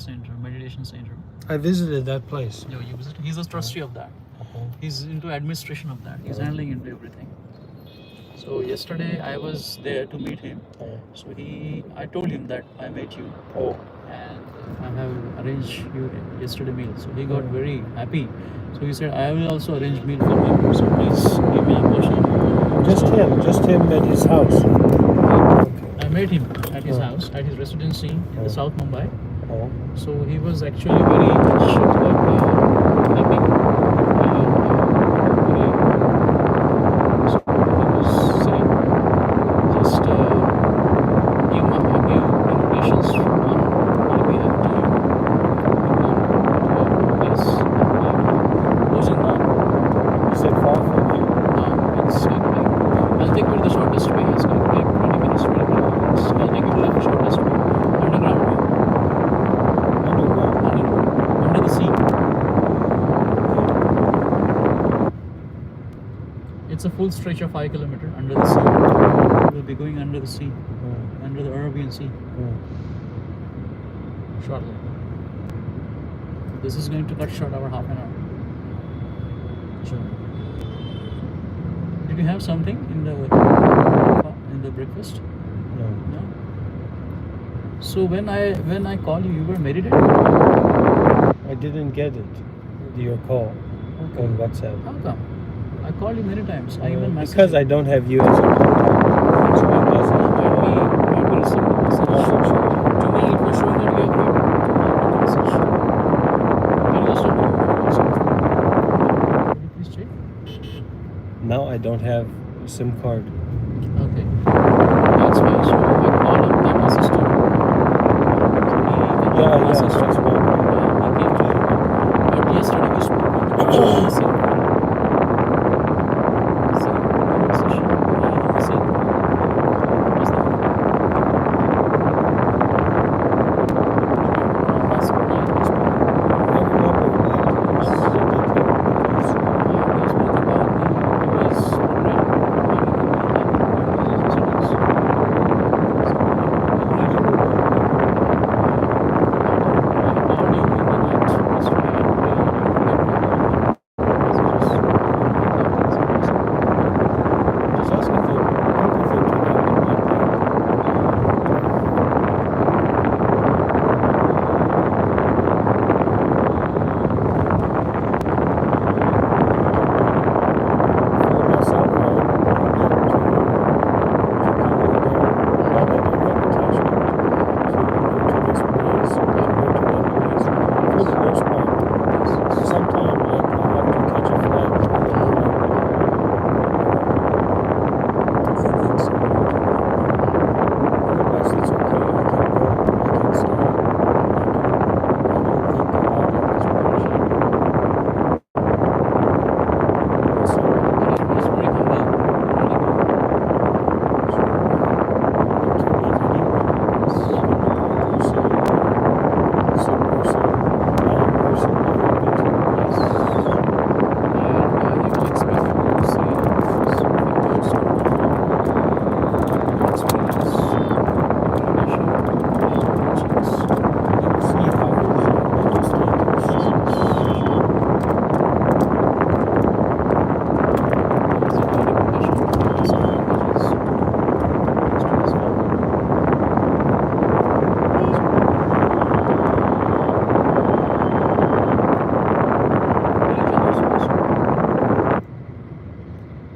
Speaker 3: center, meditation center.
Speaker 1: I visited that place.
Speaker 3: Yo, you visit. He's a trustee of that. He's into administration of that. He's handling into everything. So yesterday I was there to meet him. So I told him that I met you and I have arranged you yesterday meal. So he got very happy. So he said I will also arrange meal for him. So please give me a portion.
Speaker 1: Just him at his house.
Speaker 3: I met him at his house, at his residency in the South Mumbai.
Speaker 1: Oh.
Speaker 3: So he was actually very much happy. So he was saying, just give invitations on my behalf to you. Yes. Goes in down.
Speaker 1: Is it far from here?
Speaker 3: It's I'll take you to the shortest way. It's going to take 20 minutes, 25 minutes. I'll take you to the shortest way. Underground way. Under the sea. It's a full stretch of 5 kilometers under the sea. We'll be going under the sea, under the Arabian Sea. Shortly. This is going to cut short our half an hour. Sure. Did you have something in the breakfast?
Speaker 1: No.
Speaker 3: No. So when I call you, you were meditating?
Speaker 1: I didn't get it. Your call on WhatsApp.
Speaker 3: How come? I called you many times. I even messaged
Speaker 1: Because I don't have you as a contact. So it doesn't.
Speaker 3: might be receiving the message. To me, it was showing that you have read the message. Can you just open the message? Can you please check?
Speaker 1: Now I don't have a SIM card.
Speaker 3: Okay. That's why. So I called up the assistant.
Speaker 1: Yeah, that's one.
Speaker 3: He came to you. But yesterday we spoke on the same conversation. Same. What's that? Last night we spoke.
Speaker 1: I remember that.
Speaker 3: We spoke about the US program.
Speaker 1: Just ask if they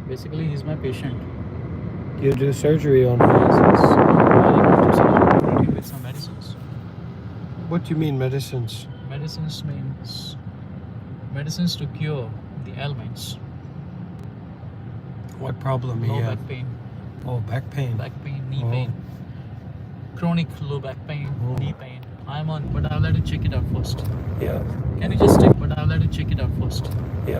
Speaker 3: Basically, he's my patient.
Speaker 1: You do surgery on him.
Speaker 3: Treat him with some medicines.
Speaker 1: What do you mean medicines?
Speaker 3: Medicines means medicines to cure the ailments.
Speaker 1: What problem he
Speaker 3: Low
Speaker 1: had?
Speaker 3: back pain,
Speaker 1: Oh, back pain.
Speaker 3: knee
Speaker 1: Oh.
Speaker 3: pain, chronic low back pain,
Speaker 1: Oh.
Speaker 3: knee pain. I'm on, but I'll have to check it out first.
Speaker 1: Yeah.
Speaker 3: Can you just check? But I'll have to check it out first.
Speaker 1: Yeah.